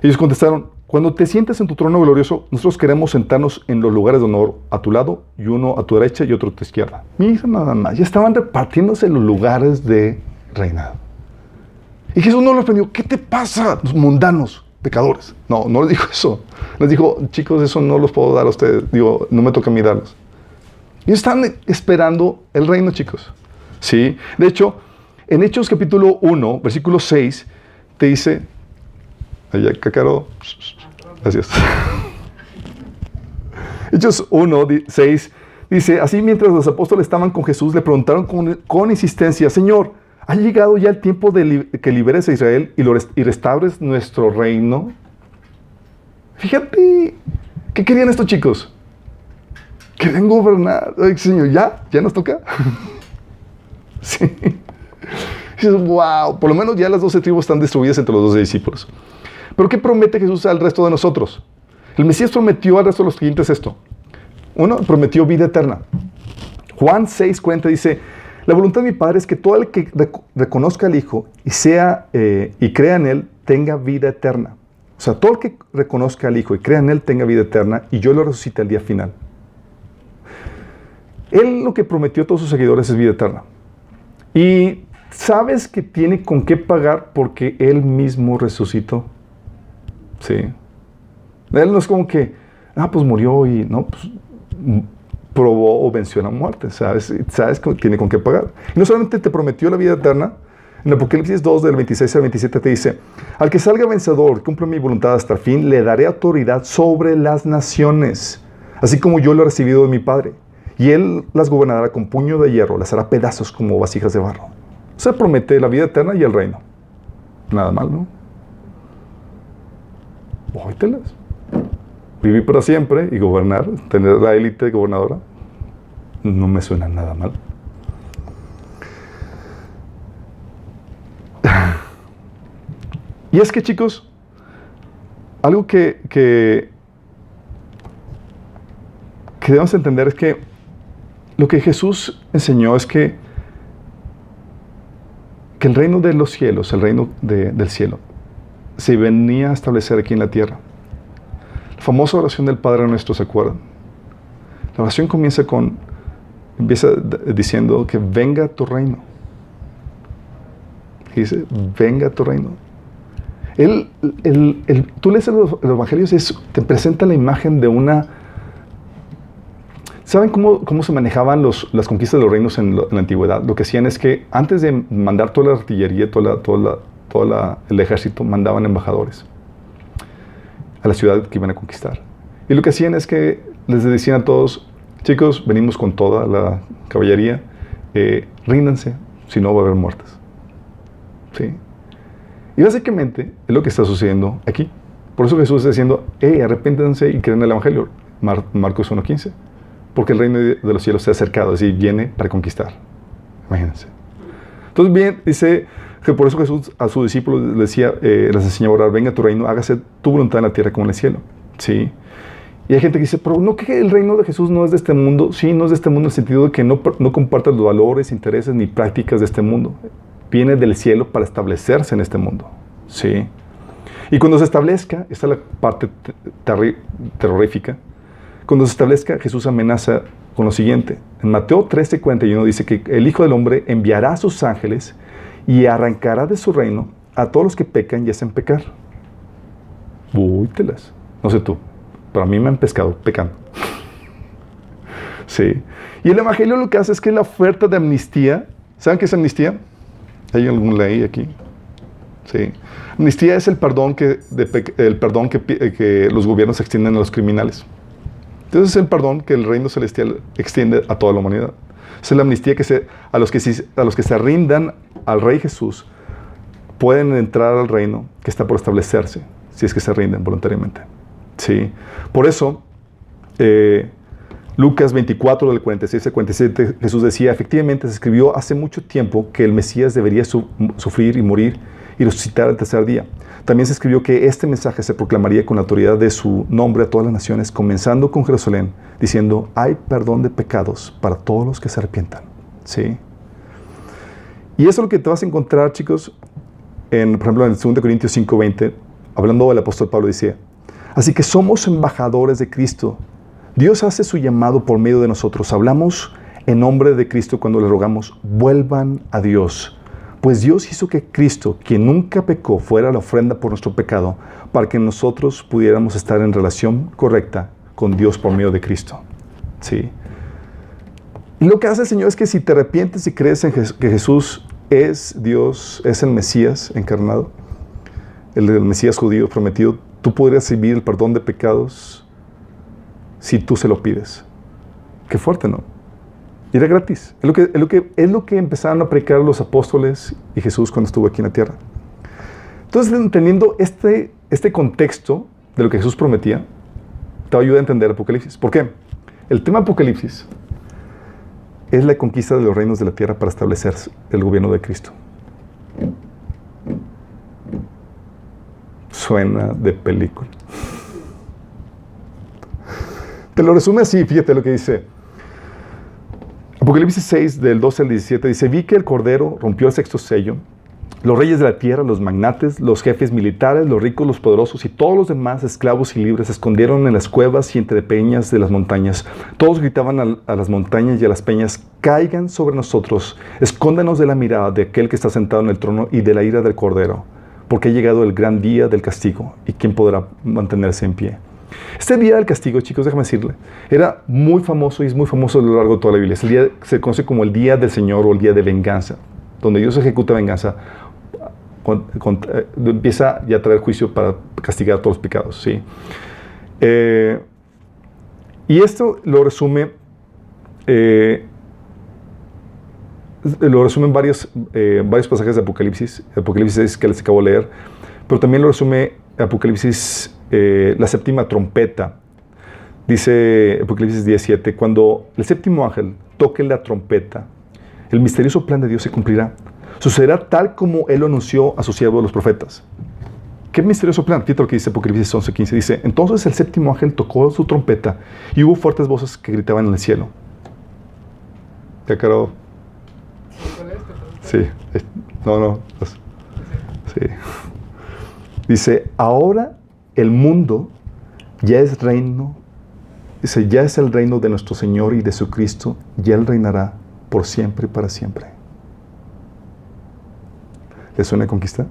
Ellos contestaron: cuando te sientes en tu trono glorioso, nosotros queremos sentarnos en los lugares de honor a tu lado, y uno a tu derecha y otro a tu izquierda. Mira nada más, ya estaban repartiéndose los lugares de reinado. Y Jesús no les respondió: ¿qué te pasa, los mundanos, pecadores? No, no les dijo eso. Les dijo: chicos, eso no los puedo dar a ustedes. No me toca a mí darlos. Ellos están esperando el reino, chicos. ¿Sí? De hecho, en Hechos capítulo 1, versículo 6, te dice... Allá, Cácaro. Gracias. Hechos 1, 6, dice: así mientras los apóstoles estaban con Jesús, le preguntaron con insistencia: Señor, ¿ha llegado ya el tiempo de que liberes a Israel y restaures nuestro reino? Fíjate, ¿qué querían estos chicos? Querían gobernar. Ay, Señor, ¿ya nos toca? Sí. Dices: wow, por lo menos ya las 12 tribus están destruidas entre los 12 discípulos. ¿Pero qué promete Jesús al resto de nosotros? El Mesías prometió al resto de los creyentes esto. Uno, prometió vida eterna. Juan 6:40 dice: la voluntad de mi Padre es que todo el que reconozca al Hijo y crea en Él tenga vida eterna. O sea, todo el que reconozca al Hijo y crea en Él tenga vida eterna, y yo lo resucite al día final. Él lo que prometió a todos sus seguidores es vida eterna. Y sabes que tiene con qué pagar porque Él mismo resucitó. Sí. Él no es como que, pues murió y no, pues probó o venció la muerte. Sabes que tiene con qué pagar. Y no solamente te prometió la vida eterna, en Apocalipsis 2, del 26 al 27 te dice: al que salga vencedor, cumpla mi voluntad hasta el fin, le daré autoridad sobre las naciones, así como yo lo he recibido de mi Padre. Y Él las gobernará con puño de hierro, las hará pedazos como vasijas de barro. O sea, promete la vida eterna y el reino. Nada mal, ¿no? Óytelas. Vivir para siempre y gobernar, tener la élite gobernadora, no me suena nada mal. Y es que, chicos, algo que debemos entender es que lo que Jesús enseñó es que el reino de los cielos, el reino del cielo, se venía a establecer aquí en la tierra. La famosa oración del Padre Nuestro, ¿se acuerdan? La oración empieza diciendo que venga tu reino. Y dice: venga tu reino. Tú lees los evangelios y te presenta la imagen de una... ¿Saben cómo se manejaban las conquistas de los reinos en la antigüedad? Lo que hacían es que antes de mandar toda la artillería, el ejército, mandaban embajadores a la ciudad que iban a conquistar. Y lo que hacían es que les decían a todos: chicos, venimos con toda la caballería, ríndanse, si no va a haber muertes. ¿Sí? Y básicamente es lo que está sucediendo aquí. Por eso Jesús está diciendo: arrepéntanse y crean el evangelio. Marcos 1:15. Porque el reino de los cielos se ha acercado, es decir, viene para conquistar. Imagínense. Entonces, bien, dice que por eso Jesús a sus discípulos les enseñaba a orar: venga tu reino, hágase tu voluntad en la tierra como en el cielo. ¿Sí? Y hay gente que dice: pero no, que el reino de Jesús no es de este mundo. Sí, no es de este mundo en el sentido de que no comparte los valores, intereses ni prácticas de este mundo. Viene del cielo para establecerse en este mundo. ¿Sí? Y cuando se establezca, esta es la parte terrorífica, cuando se establezca, Jesús amenaza con lo siguiente. En Mateo 13:41 dice que el Hijo del Hombre enviará a sus ángeles y arrancará de su reino a todos los que pecan y hacen pecar. Uy, telas. No sé tú, pero a mí me han pescado pecando. Sí. Y el Evangelio lo que hace es que la oferta de amnistía, ¿saben qué es amnistía? ¿Hay algún ley aquí? Sí. Amnistía es el perdón que los gobiernos extienden a los criminales. Entonces es el perdón que el reino celestial extiende a toda la humanidad. Es la amnistía que a los que se rindan al Rey Jesús pueden entrar al reino que está por establecerse, si es que se rinden voluntariamente. Sí. Por eso, Lucas 24, del 46 al 47, Jesús decía, efectivamente se escribió hace mucho tiempo que el Mesías debería sufrir y morir y resucitar al tercer día. También se escribió que este mensaje se proclamaría con la autoridad de su nombre a todas las naciones, comenzando con Jerusalén, diciendo, hay perdón de pecados para todos los que se arrepientan. ¿Sí? Y eso es lo que te vas a encontrar, chicos, por ejemplo, en 2 Corintios 5:20, hablando del apóstol Pablo, dice, así que somos embajadores de Cristo. Dios hace su llamado por medio de nosotros. Hablamos en nombre de Cristo cuando le rogamos, vuelvan a Dios. Pues Dios hizo que Cristo, quien nunca pecó, fuera la ofrenda por nuestro pecado, para que nosotros pudiéramos estar en relación correcta con Dios por medio de Cristo. ¿Sí? Y lo que hace el Señor es que si te arrepientes y crees en que Jesús es Dios, es el Mesías encarnado, el Mesías judío prometido, tú podrías recibir el perdón de pecados si tú se lo pides. Qué fuerte, ¿no? Y era gratis. Es lo que empezaron a predicar los apóstoles y Jesús cuando estuvo aquí en la tierra. Entonces, entendiendo este contexto de lo que Jesús prometía, te va a ayudar a entender Apocalipsis. ¿Por qué? El tema Apocalipsis es la conquista de los reinos de la tierra para establecer el gobierno de Cristo. Suena de película. Te lo resume así, fíjate lo que dice. Apocalipsis 6, del 12 al 17, dice, vi que el Cordero rompió el sexto sello. Los reyes de la tierra, los magnates, los jefes militares, los ricos, los poderosos y todos los demás esclavos y libres se escondieron en las cuevas y entre peñas de las montañas. Todos gritaban a las montañas y a las peñas, caigan sobre nosotros, escóndanos de la mirada de aquel que está sentado en el trono y de la ira del Cordero, porque ha llegado el gran día del castigo, y quién podrá mantenerse en pie. Este día del castigo, chicos, déjame decirle, era muy famoso y es muy famoso a lo largo de toda la Biblia. Se conoce como el día del Señor o el día de venganza, donde Dios ejecuta venganza, empieza ya a traer juicio para castigar todos los pecados. ¿Sí? Y esto lo resume en varios pasajes de Apocalipsis. Apocalipsis 6 que les acabo de leer, pero también lo resume Apocalipsis la séptima trompeta. Dice Apocalipsis 17, cuando el séptimo ángel toque la trompeta, el misterioso plan de Dios se cumplirá. Sucederá tal como Él lo anunció a sus siervos los profetas. ¿Qué misterioso plan? Fíjate lo que dice Apocalipsis 11:15. Dice, entonces el séptimo ángel tocó su trompeta y hubo fuertes voces que gritaban en el cielo. ¿Ya, Caro? Sí. No. Sí. Dice, ahora el mundo ya es reino. Dice, ya es el reino de nuestro Señor y de su Cristo. Y Él reinará por siempre y para siempre. ¿Les suena conquista?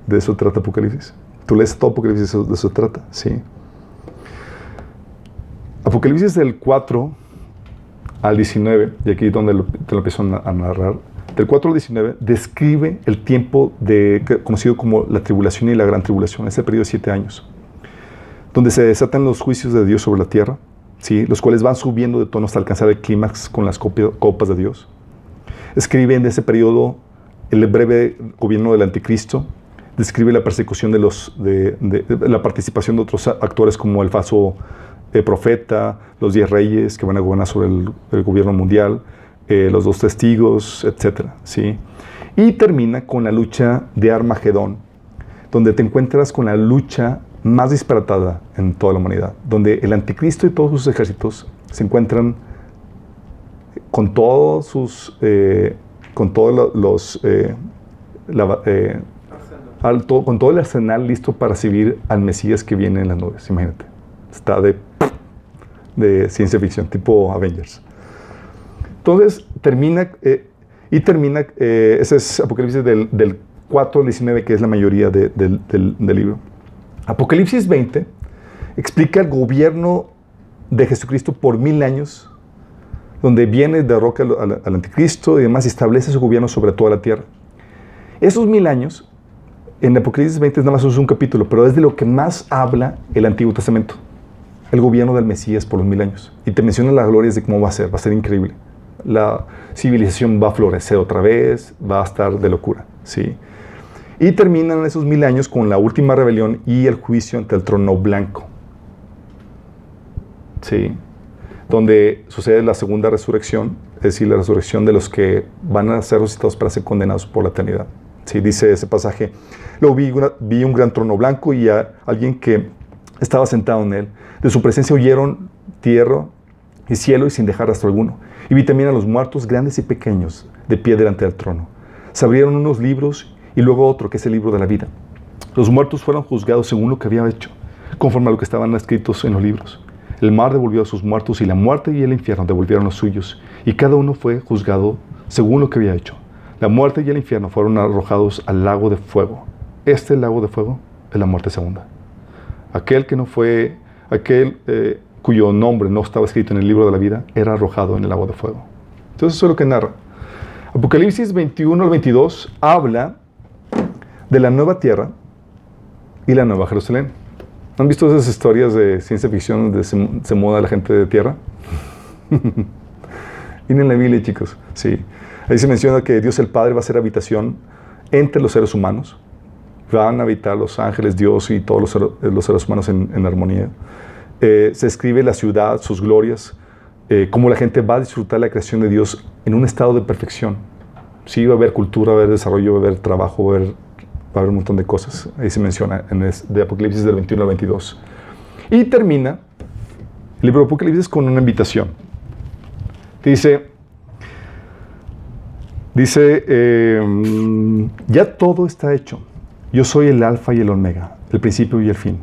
De eso trata Apocalipsis. Tú lees todo Apocalipsis, de eso trata, sí. Apocalipsis del 4 al 19, y aquí es donde te lo empiezo a narrar. Del 4 al 19 describe el tiempo conocido como la tribulación y la gran tribulación, ese periodo de 7 años, donde se desatan los juicios de Dios sobre la tierra, ¿sí? Los cuales van subiendo de tono hasta alcanzar el clímax con las copas de Dios. Escribe en ese periodo el breve gobierno del anticristo, describe la persecución de la participación de otros actores como el falso profeta, los 10 reyes que van a gobernar sobre el gobierno mundial, los 2 testigos, etc. ¿Sí? Y termina con la lucha de Armagedón, donde te encuentras con la lucha más disparatada en toda la humanidad, donde el anticristo y todos sus ejércitos se encuentran con todos sus con todo el arsenal listo para recibir al Mesías que viene en las nubes. Imagínate. Está de ciencia ficción, tipo Avengers. Entonces, ese es Apocalipsis del 4 al 19, que es la mayoría del libro. Apocalipsis 20 explica el gobierno de Jesucristo por 1000 años, donde viene, derroca al anticristo y demás, y establece su gobierno sobre toda la tierra. Esos 1000 años, en Apocalipsis 20 nada más es un capítulo, pero es de lo que más habla el Antiguo Testamento. El gobierno del Mesías por los 1000 años. Y te menciona las glorias de cómo va a ser increíble. La civilización va a florecer otra vez, va a estar de locura, ¿sí? Y terminan esos 1000 años con la última rebelión y el juicio ante el trono blanco, ¿sí? Donde sucede la segunda resurrección, es decir, la resurrección de los que van a ser resucitados para ser condenados por la eternidad. ¿Sí? Dice ese pasaje, luego vi un gran trono blanco y a alguien que estaba sentado en él. De su presencia huyeron tierra y cielo y sin dejar rastro alguno. Y vi también a los muertos, grandes y pequeños, de pie delante del trono. Se abrieron unos libros y luego otro, que es el libro de la vida. Los muertos fueron juzgados según lo que había hecho, conforme a lo que estaban escritos en los libros. El mar devolvió a sus muertos y la muerte y el infierno devolvieron los suyos. Y cada uno fue juzgado según lo que había hecho. La muerte y el infierno fueron arrojados al lago de fuego. Este lago de fuego es la muerte segunda. Aquel cuyo nombre no estaba escrito en el libro de la vida era arrojado en el lago de fuego. Entonces eso es lo que narra. Apocalipsis 21 al 22 habla de la nueva tierra y la nueva Jerusalén. ¿Han visto esas historias de ciencia ficción donde se muda la gente de tierra? Miren la Biblia, chicos. Sí. Ahí se menciona que Dios el Padre va a hacer habitación entre los seres humanos. Van a habitar los ángeles, Dios y todos los seres humanos en armonía. Se escribe la ciudad, sus glorias, cómo la gente va a disfrutar la creación de Dios en un estado de perfección. Sí, va a haber cultura, va a haber desarrollo, va a haber trabajo, va a haber un montón de cosas. Ahí se menciona de Apocalipsis del 21 al 22. Y termina el libro de Apocalipsis con una invitación. Dice, ya todo está hecho. Yo soy el alfa y el omega, el principio y el fin.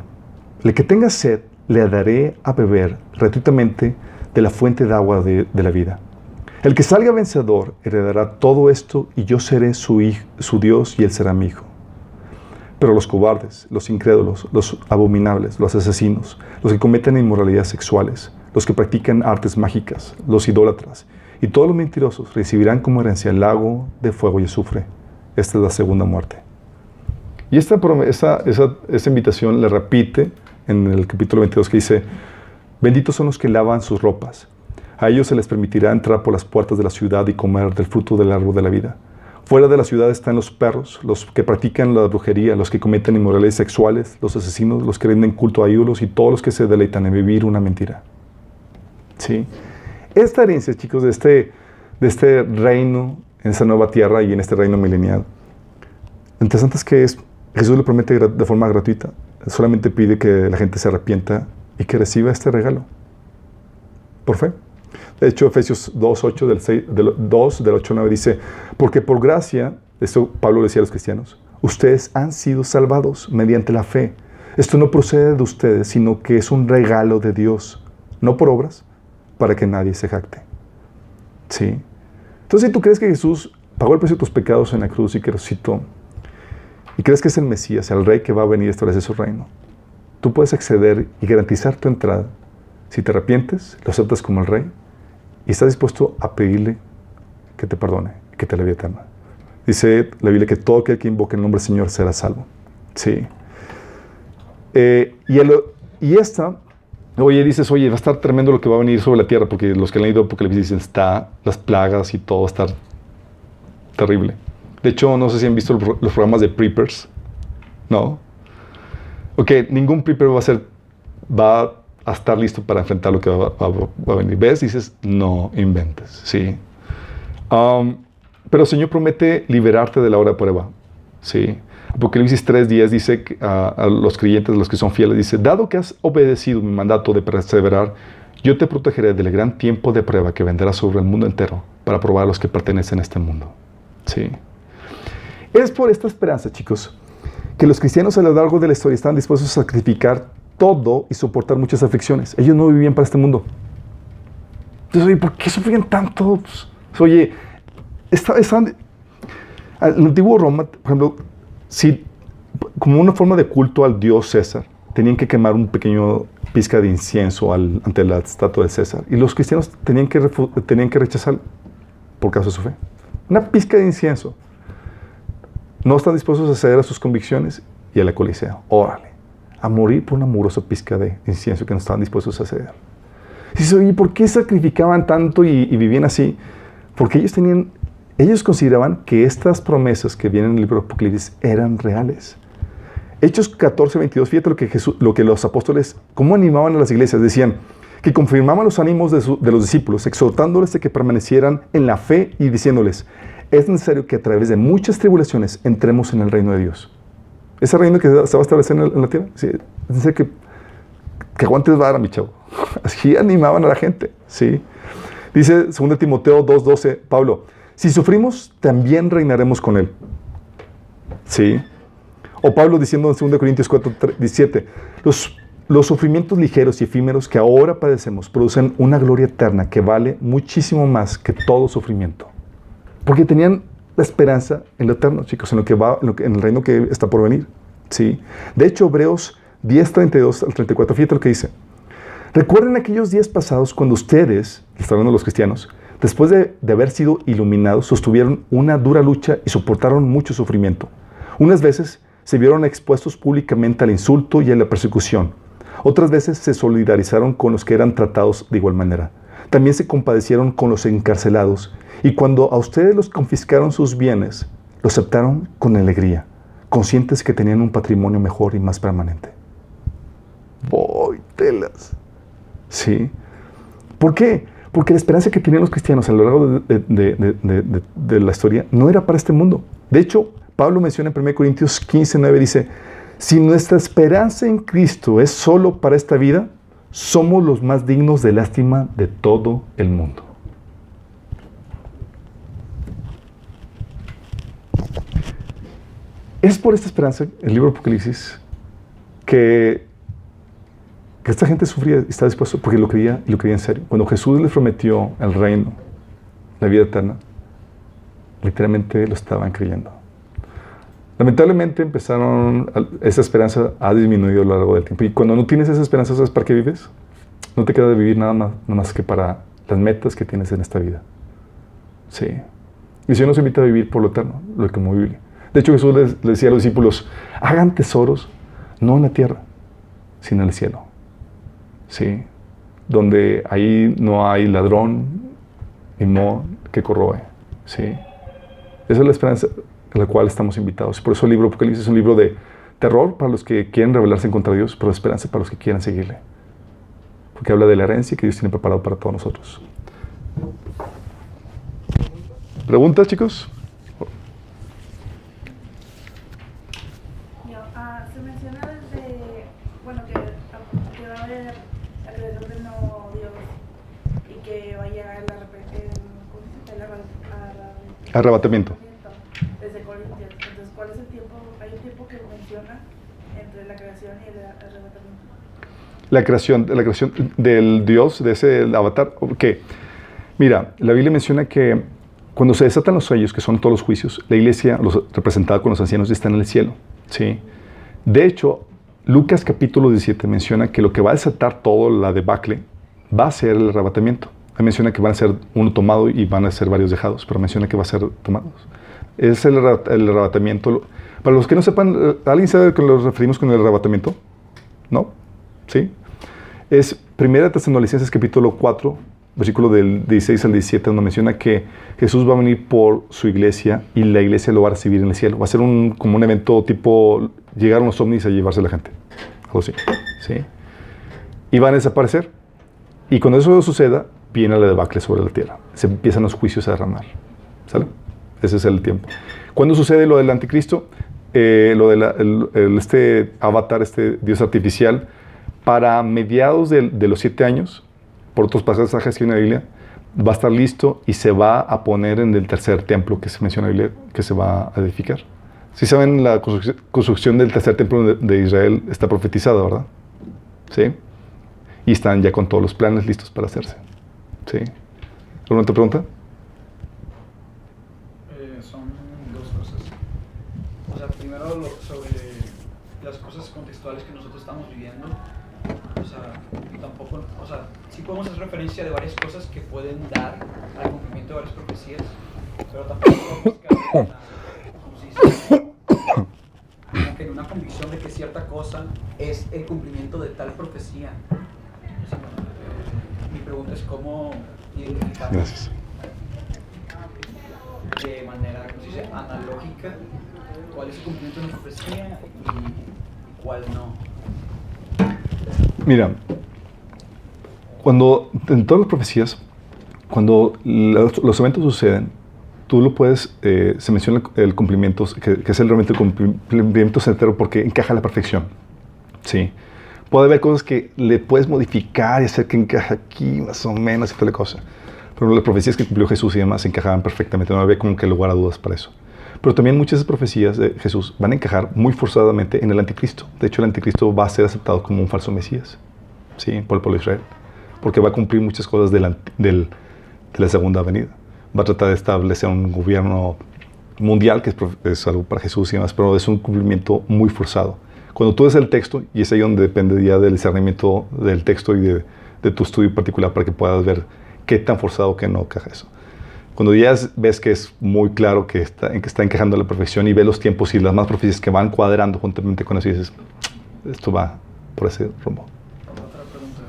El que tenga sed, le daré a beber gratuitamente de la fuente de agua de la vida. El que salga vencedor heredará todo esto y yo seré su Dios y él será mi hijo. Pero los cobardes, los incrédulos, los abominables, los asesinos, los que cometen inmoralidades sexuales, los que practican artes mágicas, los idólatras y todos los mentirosos recibirán como herencia el lago de fuego y azufre. Esta es la segunda muerte. Y esta invitación le repite en el capítulo 22 que dice, benditos son los que lavan sus ropas. A ellos se les permitirá entrar por las puertas de la ciudad y comer del fruto del árbol de la vida. Fuera de la ciudad están los perros, los que practican la brujería, los que cometen inmoralidades sexuales, los asesinos, los que rinden culto a ídolos y todos los que se deleitan en vivir una mentira. ¿Sí? Esta herencia, chicos, de este reino, en esa nueva tierra y en este reino milenial, lo interesante es que Jesús lo promete de forma gratuita. Solamente pide que la gente se arrepienta y que reciba este regalo. Por fe. De hecho, Efesios 2:8 del 8 al 9 dice, porque por gracia, esto Pablo decía a los cristianos, ustedes han sido salvados mediante la fe. Esto no procede de ustedes, sino que es un regalo de Dios, no por obras, para que nadie se jacte. ¿Sí? Entonces, si tú crees que Jesús pagó el precio de tus pecados en la cruz y que resucitó, y crees que es el Mesías, el Rey que va a venir a establecer su reino, tú puedes acceder y garantizar tu entrada si te arrepientes, lo aceptas como el Rey y estás dispuesto a pedirle que te perdone, que te dé la vida eterna. Dice la Biblia que todo aquel que invoque el nombre del Señor será salvo. Sí. Dices, oye, va a estar tremendo lo que va a venir sobre la tierra, porque los que han leído Apocalipsis dicen, las plagas y todo va a estar terrible. De hecho, no sé si han visto los programas de preppers. ¿No? Ok, ningún prepper va a estar listo para enfrentar lo que va a venir. ¿Ves? Dices, no inventes. ¿Sí? Pero el Señor promete liberarte de la hora de prueba. ¿Sí? Apocalipsis 3:10 dice a los creyentes, los que son fieles, dice, dado que has obedecido mi mandato de perseverar, yo te protegeré del gran tiempo de prueba que vendrá sobre el mundo entero para probar a los que pertenecen a este mundo. ¿Sí? Es por esta esperanza, chicos, que los cristianos a lo largo de la historia estaban dispuestos a sacrificar todo y soportar muchas aflicciones. Ellos no vivían para este mundo. Entonces, oye, ¿por qué sufrían tanto? Pues, oye, estaban... En el antiguo Roma, por ejemplo, si, como una forma de culto al dios César, tenían que quemar un pequeño pizca de incienso ante la estatua de César. Y los cristianos tenían que rechazar por causa de su fe. Una pizca de incienso. No están dispuestos a ceder a sus convicciones y a la coliseo. Órale, a morir por una mugrosa pizca de incienso que no estaban dispuestos a ceder. Y dice, oye, ¿por qué sacrificaban tanto y vivían así? Porque ellos consideraban que estas promesas que vienen en el libro de Apocalipsis eran reales. Hechos 14, 22, fíjate lo que los apóstoles, cómo animaban a las iglesias, decían que confirmaban los ánimos de los discípulos, exhortándoles a que permanecieran en la fe y diciéndoles, es necesario que a través de muchas tribulaciones entremos en el reino de Dios. Ese reino que se va a establecer en la tierra, sí, es necesario que aguantes vara, mi chavo. Así animaban a la gente, ¿sí? Dice 2 Timoteo 2:12, Pablo, si sufrimos, también reinaremos con él. ¿Sí? O Pablo diciendo en 2 Corintios 4:17, los sufrimientos ligeros y efímeros que ahora padecemos producen una gloria eterna que vale muchísimo más que todo sufrimiento. Porque tenían la esperanza en lo eterno, chicos, en el reino que está por venir. ¿Sí? De hecho, Hebreos 10:32 al 34, fíjate lo que dice. Recuerden aquellos días pasados cuando ustedes, está hablando de los cristianos, después de haber sido iluminados, sostuvieron una dura lucha y soportaron mucho sufrimiento. Unas veces se vieron expuestos públicamente al insulto y a la persecución. Otras veces se solidarizaron con los que eran tratados de igual manera. También se compadecieron con los encarcelados y cuando a ustedes los confiscaron sus bienes, lo aceptaron con alegría, conscientes que tenían un patrimonio mejor y más permanente. ¡Voy, telas! ¿Sí? ¿Por qué? Porque la esperanza que tenían los cristianos a lo largo de la historia no era para este mundo. De hecho, Pablo menciona en 1 Corintios 15:9, dice, si nuestra esperanza en Cristo es solo para esta vida, somos los más dignos de lástima de todo el mundo. Es por esta esperanza, el libro de Apocalipsis, que esta gente sufría y estaba dispuesto porque lo creía y lo creía en serio. Cuando Jesús les prometió el reino, la vida eterna, literalmente lo estaban creyendo. Lamentablemente esa esperanza ha disminuido a lo largo del tiempo. Y cuando no tienes esa esperanza, ¿sabes para qué vives? No te queda de vivir nada más que para las metas que tienes en esta vida. Sí. Y Dios nos invita a vivir por lo eterno, lo que como Biblia. De hecho, Jesús les decía a los discípulos, hagan tesoros, no en la tierra, sino en el cielo. ¿Sí? Donde ahí no hay ladrón ni moho que corroe. ¿Sí? Esa es la esperanza a la cual estamos invitados. Por eso el libro de Apocalipsis es un libro de terror para los que quieren rebelarse en contra de Dios, pero de esperanza para los que quieran seguirle. Porque habla de la herencia que Dios tiene preparado para todos nosotros. ¿Preguntas, chicos? Se menciona desde, bueno, que va a haber alrededor del nuevo Dios y que va a llegar el Arrebatamiento. Desde Corintios. Entonces, ¿cuál es el tiempo? Hay un tiempo que menciona entre la creación y el arrebatamiento. La creación del Dios, de ese avatar. ¿Qué? Mira, la Biblia menciona que cuando se desatan los sellos, que son todos los juicios, la iglesia, representada con los ancianos, ya está en el cielo. ¿Sí? De hecho, Lucas capítulo 17 menciona que lo que va a desatar todo la debacle va a ser el arrebatamiento. Ahí menciona que van a ser uno tomado y van a ser varios dejados, pero menciona que va a ser tomados. Es el arrebatamiento. Para los que no sepan, ¿alguien sabe a qué nos referimos con el arrebatamiento? ¿No? ¿Sí? Es 1 Tesalonicenses capítulo 4, versículo del 16 al 17, donde menciona que Jesús va a venir por su iglesia y la iglesia lo va a recibir en el cielo. Va a ser como un evento tipo llegar unos ovnis a llevarse a la gente. Algo así. ¿Sí? Y van a desaparecer. Y cuando eso suceda, viene la debacle sobre la tierra. Se empiezan los juicios a derramar. ¿Sale? Ese es el tiempo. ¿Cuándo sucede lo del anticristo? Lo de este avatar, este Dios artificial, para mediados de los 7 años, por otros pasajes que hay en la Biblia, va a estar listo y se va a poner en el tercer templo que se menciona en la Biblia, que se va a edificar. Si saben, la construcción del tercer templo de Israel está profetizada, ¿verdad? ¿Sí? Y están ya con todos los planes listos para hacerse. ¿Sí? ¿Alguna otra pregunta? Son dos cosas. O sea, primero sobre las cosas contextuales que nosotros estamos viviendo. O sea, tampoco, o sea, sí podemos hacer referencia de varias cosas que pueden dar al cumplimiento de varias profecías, pero tampoco podemos caer en la, ¿cómo se dice? Como que en una convicción de que cierta cosa es el cumplimiento de tal profecía. Sí, mi pregunta es cómo identificar Gracias. de manera, ¿cómo se dice?, analógica cuál es el cumplimiento de una profecía y cuál no. Mira, cuando en todas las profecías, cuando los eventos suceden, tú lo puedes, se menciona el cumplimiento, que es realmente el cumplimiento certero porque encaja a la perfección. Sí. Puede haber cosas que le puedes modificar y hacer que encaje aquí más o menos y toda la cosa. Pero las profecías que cumplió Jesús y demás encajaban perfectamente, no había como que lugar a dudas para eso. Pero también muchas de esas profecías de Jesús van a encajar muy forzadamente en el anticristo. De hecho, el anticristo va a ser aceptado como un falso mesías, ¿sí? Por el pueblo de Israel, porque va a cumplir muchas cosas de la segunda venida. Va a tratar de establecer un gobierno mundial, que es algo para Jesús y demás, pero es un cumplimiento muy forzado. Cuando tú ves el texto, y es ahí donde depende ya del discernimiento del texto y de tu estudio particular para que puedas ver qué tan forzado o qué no encaja eso. Cuando ya ves que es muy claro que está encajando a la perfección y ves los tiempos y las más profecías que van cuadrando juntamente con eso y dices, esto va por ese rumbo. Otra pregunta,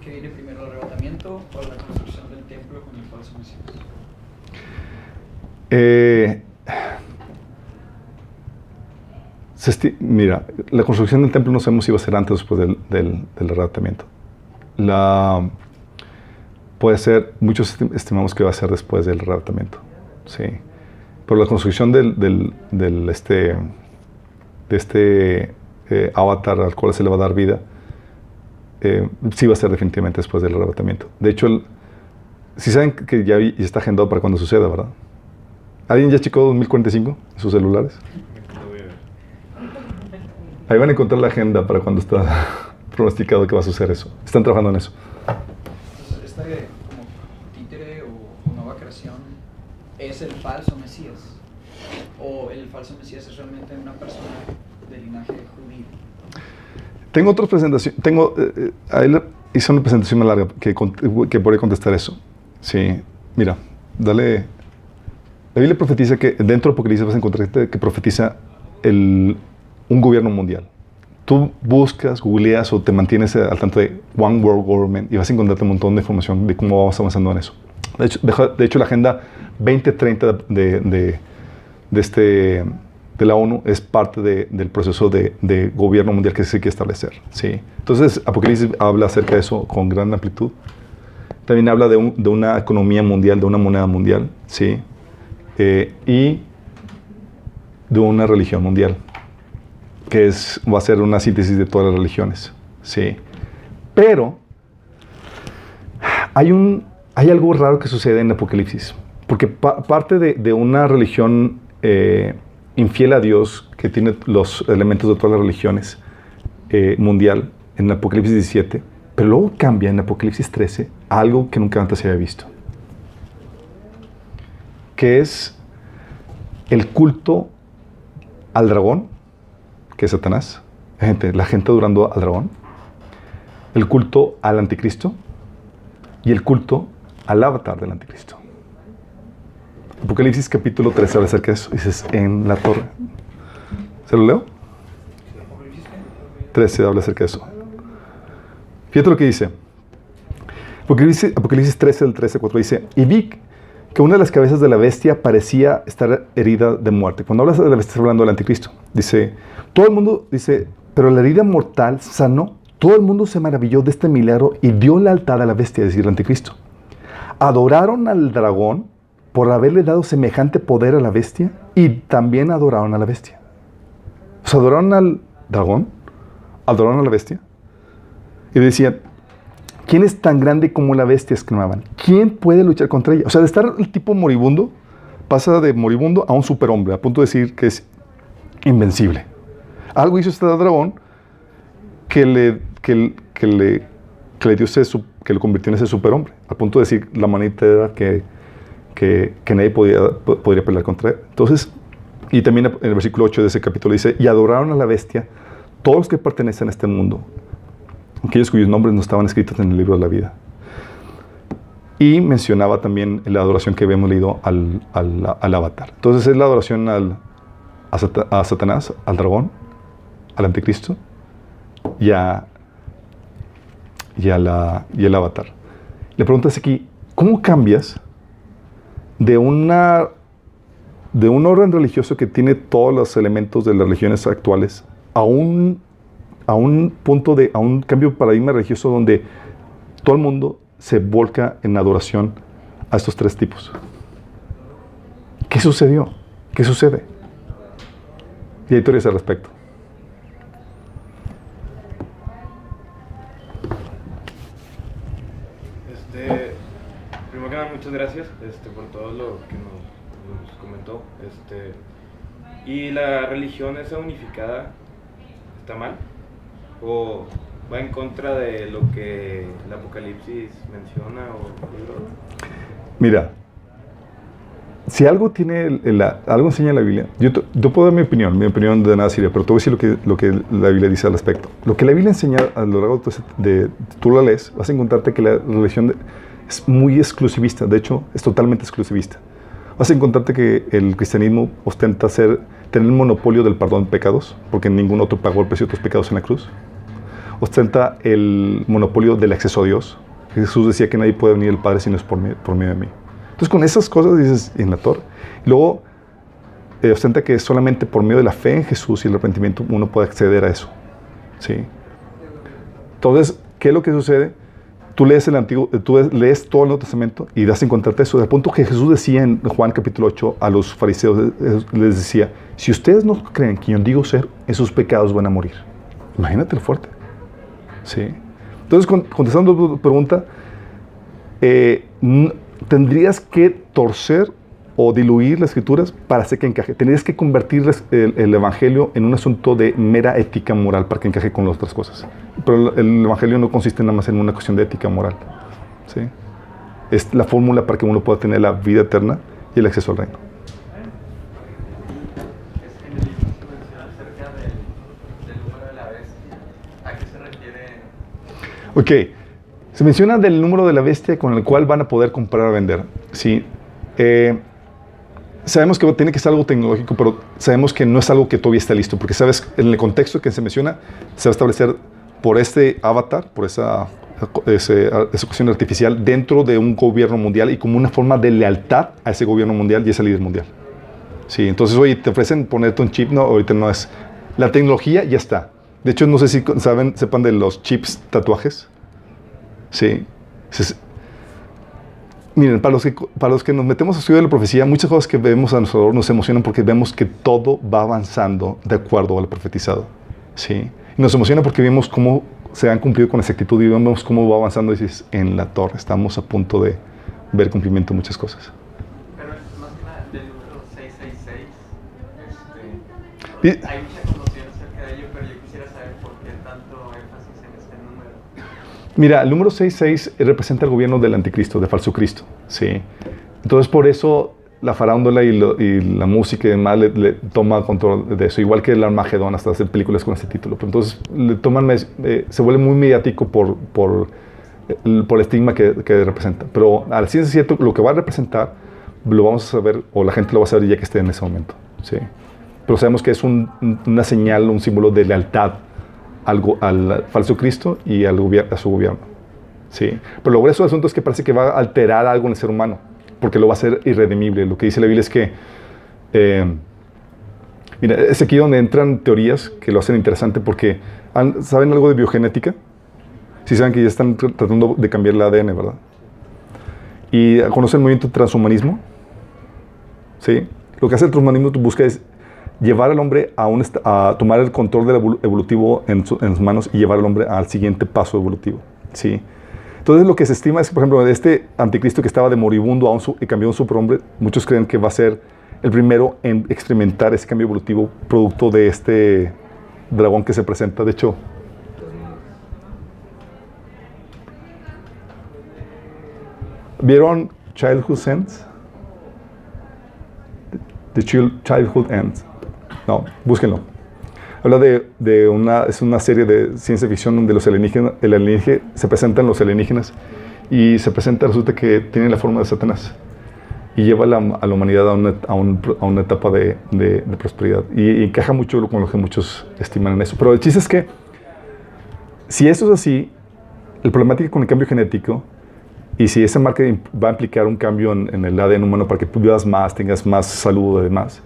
¿qué viene primero, el arrebatamiento o la construcción del templo con el falso mesías? Mira, la construcción del templo no sabemos si va a ser antes o después del arrebatamiento. Puede ser, muchos estimamos que va a ser después del arrebatamiento, sí. Pero la construcción de este avatar al cual se le va a dar vida, sí va a ser definitivamente después del arrebatamiento. De hecho, si saben que ya está agendado para cuando suceda, ¿verdad? ¿Alguien ya checó 2045 en sus celulares? Ahí van a encontrar la agenda para cuando está pronosticado que va a suceder eso. Están trabajando en eso. Entonces, como títere o nueva creación es el falso mesías, o el falso mesías es realmente una persona de linaje judío. Tengo otra presentación. Ahí hice una presentación más larga que podría contestar eso. Sí, mira, dale. La Biblia profetiza que dentro de Apocalipsis vas a encontrar que profetiza un gobierno mundial. Tú buscas, googleas o te mantienes al tanto de One World Government y vas a encontrarte un montón de información de cómo vamos avanzando en eso. De hecho la Agenda 2030 de la ONU es parte del proceso de gobierno mundial que se quiere establecer. ¿Sí? Entonces, Apocalipsis habla acerca de eso con gran amplitud. También habla de una economía mundial, de una moneda mundial, ¿sí? Y de una religión mundial, que va a ser una síntesis de todas las religiones, ¿sí? Pero hay algo raro que sucede en Apocalipsis, porque parte de una religión infiel a Dios, que tiene los elementos de todas las religiones mundial, en Apocalipsis 17, pero luego cambia en Apocalipsis 13 a algo que nunca antes se había visto, que es el culto al dragón, que es Satanás, la gente adorando al dragón, el culto al anticristo y el culto al avatar del anticristo. Apocalipsis capítulo 13 habla acerca de eso. Dices, en la torre. ¿Se lo leo? 13 habla acerca de eso. Fíjate lo que dice. Apocalipsis 13, del 13 al 4 dice, y vi que una de las cabezas de la bestia parecía estar herida de muerte. Cuando hablas de la bestia, está hablando del anticristo. Dice, todo el mundo, pero la herida mortal sanó. Todo el mundo se maravilló de este milagro y dio lealtad a la bestia, es decir, al anticristo. Adoraron al dragón por haberle dado semejante poder a la bestia y también adoraron a la bestia. O sea, adoraron al dragón, adoraron a la bestia y decían, ¿quién es tan grande como la bestia?, exclamaban. ¿Quién puede luchar contra ella? O sea, de estar el tipo moribundo, pasa de moribundo a un superhombre, a punto de decir que es invencible. Algo hizo este dragón que le convirtió en ese superhombre, al punto de decir la manita era que nadie podría pelear contra él. Entonces, y también en el versículo 8 de ese capítulo dice, y adoraron a la bestia todos los que pertenecen a este mundo, aquellos cuyos nombres no estaban escritos en el libro de la vida. Y mencionaba también la adoración que habíamos leído al avatar. Entonces es la adoración a Satanás, al dragón, al anticristo y al avatar. Le preguntas aquí, ¿cómo cambias de un orden religioso que tiene todos los elementos de las religiones actuales a un cambio de paradigma religioso donde todo el mundo se volca en adoración a estos tres tipos? ¿Qué sucedió? ¿Qué sucede? Y hay teorías al respecto. Primero que nada, muchas gracias por todo lo que nos comentó. ¿Y la religión esa unificada está mal? ¿O va en contra de lo que el Apocalipsis menciona? Mira, si algo algo enseña la Biblia, yo puedo dar mi opinión de nada sirve, pero te voy a decir lo que la Biblia dice al respecto. Lo que la Biblia enseña a lo largo de tú la lees, vas a encontrarte que la religión es muy exclusivista, de hecho es totalmente exclusivista. Vas a encontrarte que el cristianismo ostenta tener el monopolio del perdón de pecados, porque ningún otro pagó el precio de tus pecados en la cruz. Ostenta el monopolio del acceso a Dios. Jesús decía que nadie puede venir al Padre si no es por medio de mí. Entonces con esas cosas dices en la Torah. Luego ostenta que solamente por medio de la fe en Jesús y el arrepentimiento uno puede acceder a eso. ¿Sí? Entonces, ¿qué es lo que sucede? Tú lees lees todo el Nuevo Testamento y das a encontrarte eso. Al punto que Jesús decía en Juan capítulo 8 a los fariseos, les decía, si ustedes no creen que yo digo ser, esos pecados van a morir. Imagínate lo fuerte. ¿Sí? Entonces, contestando tu pregunta, tendrías que torcer o diluir las escrituras para hacer que encaje. Tendrías que convertir el evangelio en un asunto de mera ética moral para que encaje con las otras cosas. Pero el evangelio no consiste nada más en una cuestión de ética moral. ¿Sí? Es la fórmula para que uno pueda tener la vida eterna y el acceso al reino. En el libro se menciona acerca del número de la bestia. ¿A qué se refiere? Ok. Se menciona del número de la bestia con el cual van a poder comprar o vender. ¿Sí? Sabemos que tiene que ser algo tecnológico, pero sabemos que no es algo que todavía está listo, porque sabes, en el contexto que se menciona, se va a establecer por este avatar, por esa cuestión artificial, dentro de un gobierno mundial y como una forma de lealtad a ese gobierno mundial y ese líder mundial. Sí, entonces, oye, te ofrecen ponerte un chip, no, ahorita no es. La tecnología ya está. De hecho, no sé si sepan de los chips tatuajes. Sí. Miren, para los que nos metemos a estudiar la profecía, muchas cosas que vemos a nuestro alrededor nos emocionan porque vemos que todo va avanzando de acuerdo a lo profetizado. ¿Sí? Y nos emociona porque vemos cómo se han cumplido con exactitud y vemos cómo va avanzando. Y dices, en la torre estamos a punto de ver cumplimiento de muchas cosas. Pero más que nada, del número 666, Y- hay mucha conocida acerca de ello, pero yo quisiera saber por qué tanto énfasis en este número. Mira, el número 66 representa el gobierno del anticristo, de falso Cristo. ¿Sí? Entonces, por eso la farándula y la música y demás le toma control de eso. Igual que el Armagedón, hasta hacer películas con este título. Pero entonces, se vuelve muy mediático por el estigma que representa. Pero al ciencia cierto, lo que va a representar, lo vamos a saber, o la gente lo va a saber ya que esté en ese momento. ¿Sí? Pero sabemos que es una señal, un símbolo de lealtad al falso Cristo y a su gobierno. ¿Sí? Pero lo grueso del asunto es que parece que va a alterar algo en el ser humano, porque lo va a hacer irredimible. Lo que dice la Biblia es que, mira, es aquí donde entran teorías que lo hacen interesante, porque ¿saben algo de biogenética? Sí saben que ya están tratando de cambiar el ADN, ¿verdad? ¿Y conocen el movimiento transhumanismo? ¿Sí? Lo que hace el transhumanismo busca es llevar al hombre a tomar el control del evolutivo en sus manos y llevar al hombre al siguiente paso evolutivo. ¿Sí? Entonces lo que se estima es que, por ejemplo, de este anticristo que estaba de moribundo y cambió a un superhombre, muchos creen que va a ser el primero en experimentar ese cambio evolutivo producto de este dragón que se presenta. De hecho, ¿vieron Childhood Ends? The Childhood Ends. No, búsquenlo. Habla es una serie de ciencia ficción donde se presentan los alienígenas y resulta que tienen la forma de Satanás y lleva a la humanidad a una etapa de prosperidad y encaja mucho con lo que muchos estiman en eso. Pero el chiste es que si eso es así, el problemática con el cambio genético y si esa marca va a implicar un cambio en el ADN humano para que tú vivas más, tengas más salud y demás,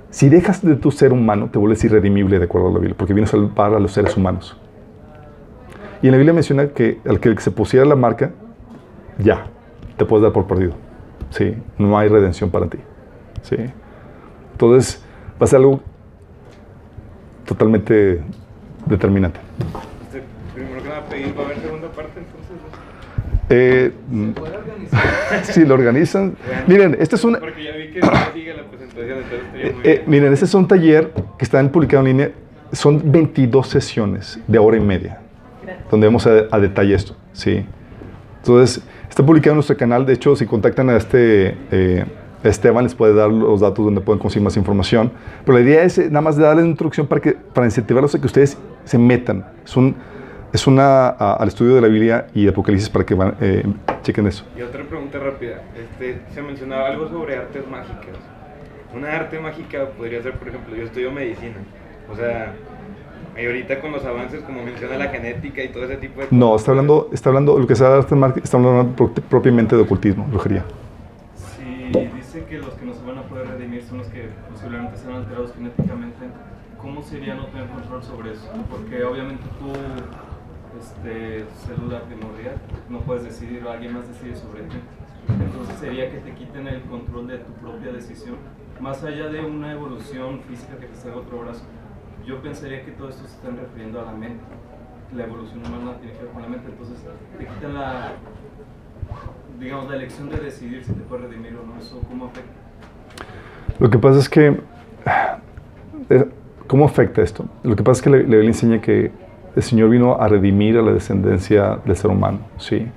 si dejas de tu ser humano, te vuelves irredimible de acuerdo a la Biblia, porque viene a salvar a los seres humanos. Y en la Biblia menciona que al que se pusiera la marca, ya, te puedes dar por perdido. ¿Sí? No hay redención para ti. ¿Sí? Entonces, va a ser algo totalmente determinante. Primero que nada, ¿va a haber segunda parte entonces? ¿Se puede organizar? Sí, lo organizan. Miren, este es una... Porque ya vi que no sigue la presentación, entonces estaría muy bien. Miren, este es un taller que está publicado en línea. Son 22 sesiones de hora y media, donde vamos a detalle esto. ¿Sí? Entonces, está publicado en nuestro canal. De hecho, si contactan a Esteban, les puede dar los datos donde pueden conseguir más información. Pero la idea es nada más darles una introducción para incentivarlos a que ustedes se metan. Es al estudio de la Biblia y Apocalipsis para que chequen eso. Y otra pregunta rápida. Se mencionaba algo sobre artes mágicas. Una arte mágica podría ser, por ejemplo, yo estudio medicina. O sea, y ahorita con los avances, como menciona la genética y todo ese tipo de cosas. No, está hablando lo que sea arte mágica, está hablando propiamente de ocultismo, brujería. Si dice que los que no se van a poder redimir son los que posiblemente sean alterados genéticamente, ¿cómo sería no tener control sobre eso? Porque obviamente tú, célula primordial, no puedes decidir o alguien más decide sobre ti. Entonces sería que te quiten el control de tu propia decisión, más allá de una evolución física que te salga otro brazo. Yo pensaría que todo esto se está refiriendo a la mente. La evolución humana tiene que ver con la mente, entonces te quitan la elección de decidir si te puedes redimir o no. ¿Eso cómo afecta? Lo que pasa es que... ¿Cómo afecta esto? Lo que pasa es que la Biblia enseña que el Señor vino a redimir a la descendencia del ser humano, ¿sí?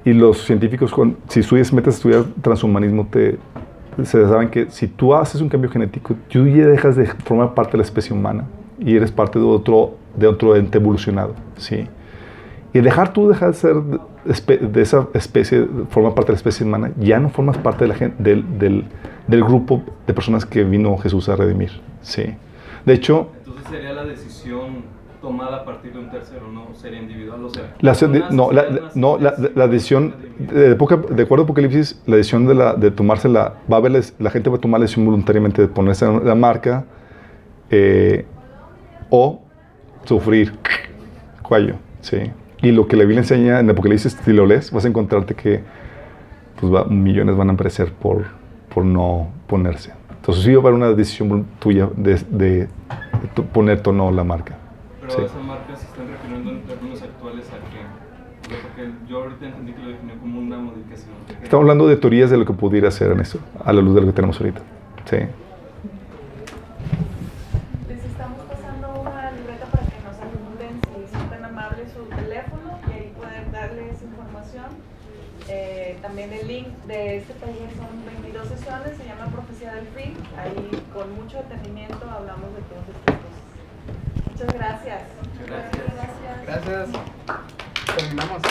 Y los científicos, si metes a estudiar transhumanismo, se saben que si tú haces un cambio genético, tú ya dejas de formar parte de la especie humana y eres parte de otro ente evolucionado, ¿sí? Y dejar de ser de esa especie, formar parte de la especie humana, ya no formas parte del grupo de personas que vino Jesús a redimir, ¿sí? De hecho... Entonces sería la decisión tomada a partir de un tercero, no sería individual, o sea... La decisión, de acuerdo a Apocalipsis, la decisión de tomársela, la gente va a tomar la decisión voluntariamente de ponerse la marca o sufrir cuello, ¿sí? Y lo que la Biblia enseña en Apocalipsis, si lo lees, vas a encontrarte que millones van a perecer por no ponerse. Entonces sí va a haber una decisión tuya de ponerte o no la marca. Pero sí. Esas marcas se están refiriendo en términos actuales a qué? Porque yo ahorita entendí que lo definió como una modificación. Estamos hablando de teorías de lo que pudiera hacer en eso, a la luz de lo que tenemos ahorita. Sí. Les estamos pasando una libreta para que nos ayuden, si son tan amables, su teléfono y ahí pueden darles información. También el link de este taller son 22 sesiones, se llama Profecía del Fin. Ahí con mucho detenimiento hablamos de todas estas cosas. Muchas gracias. Gracias. Terminamos.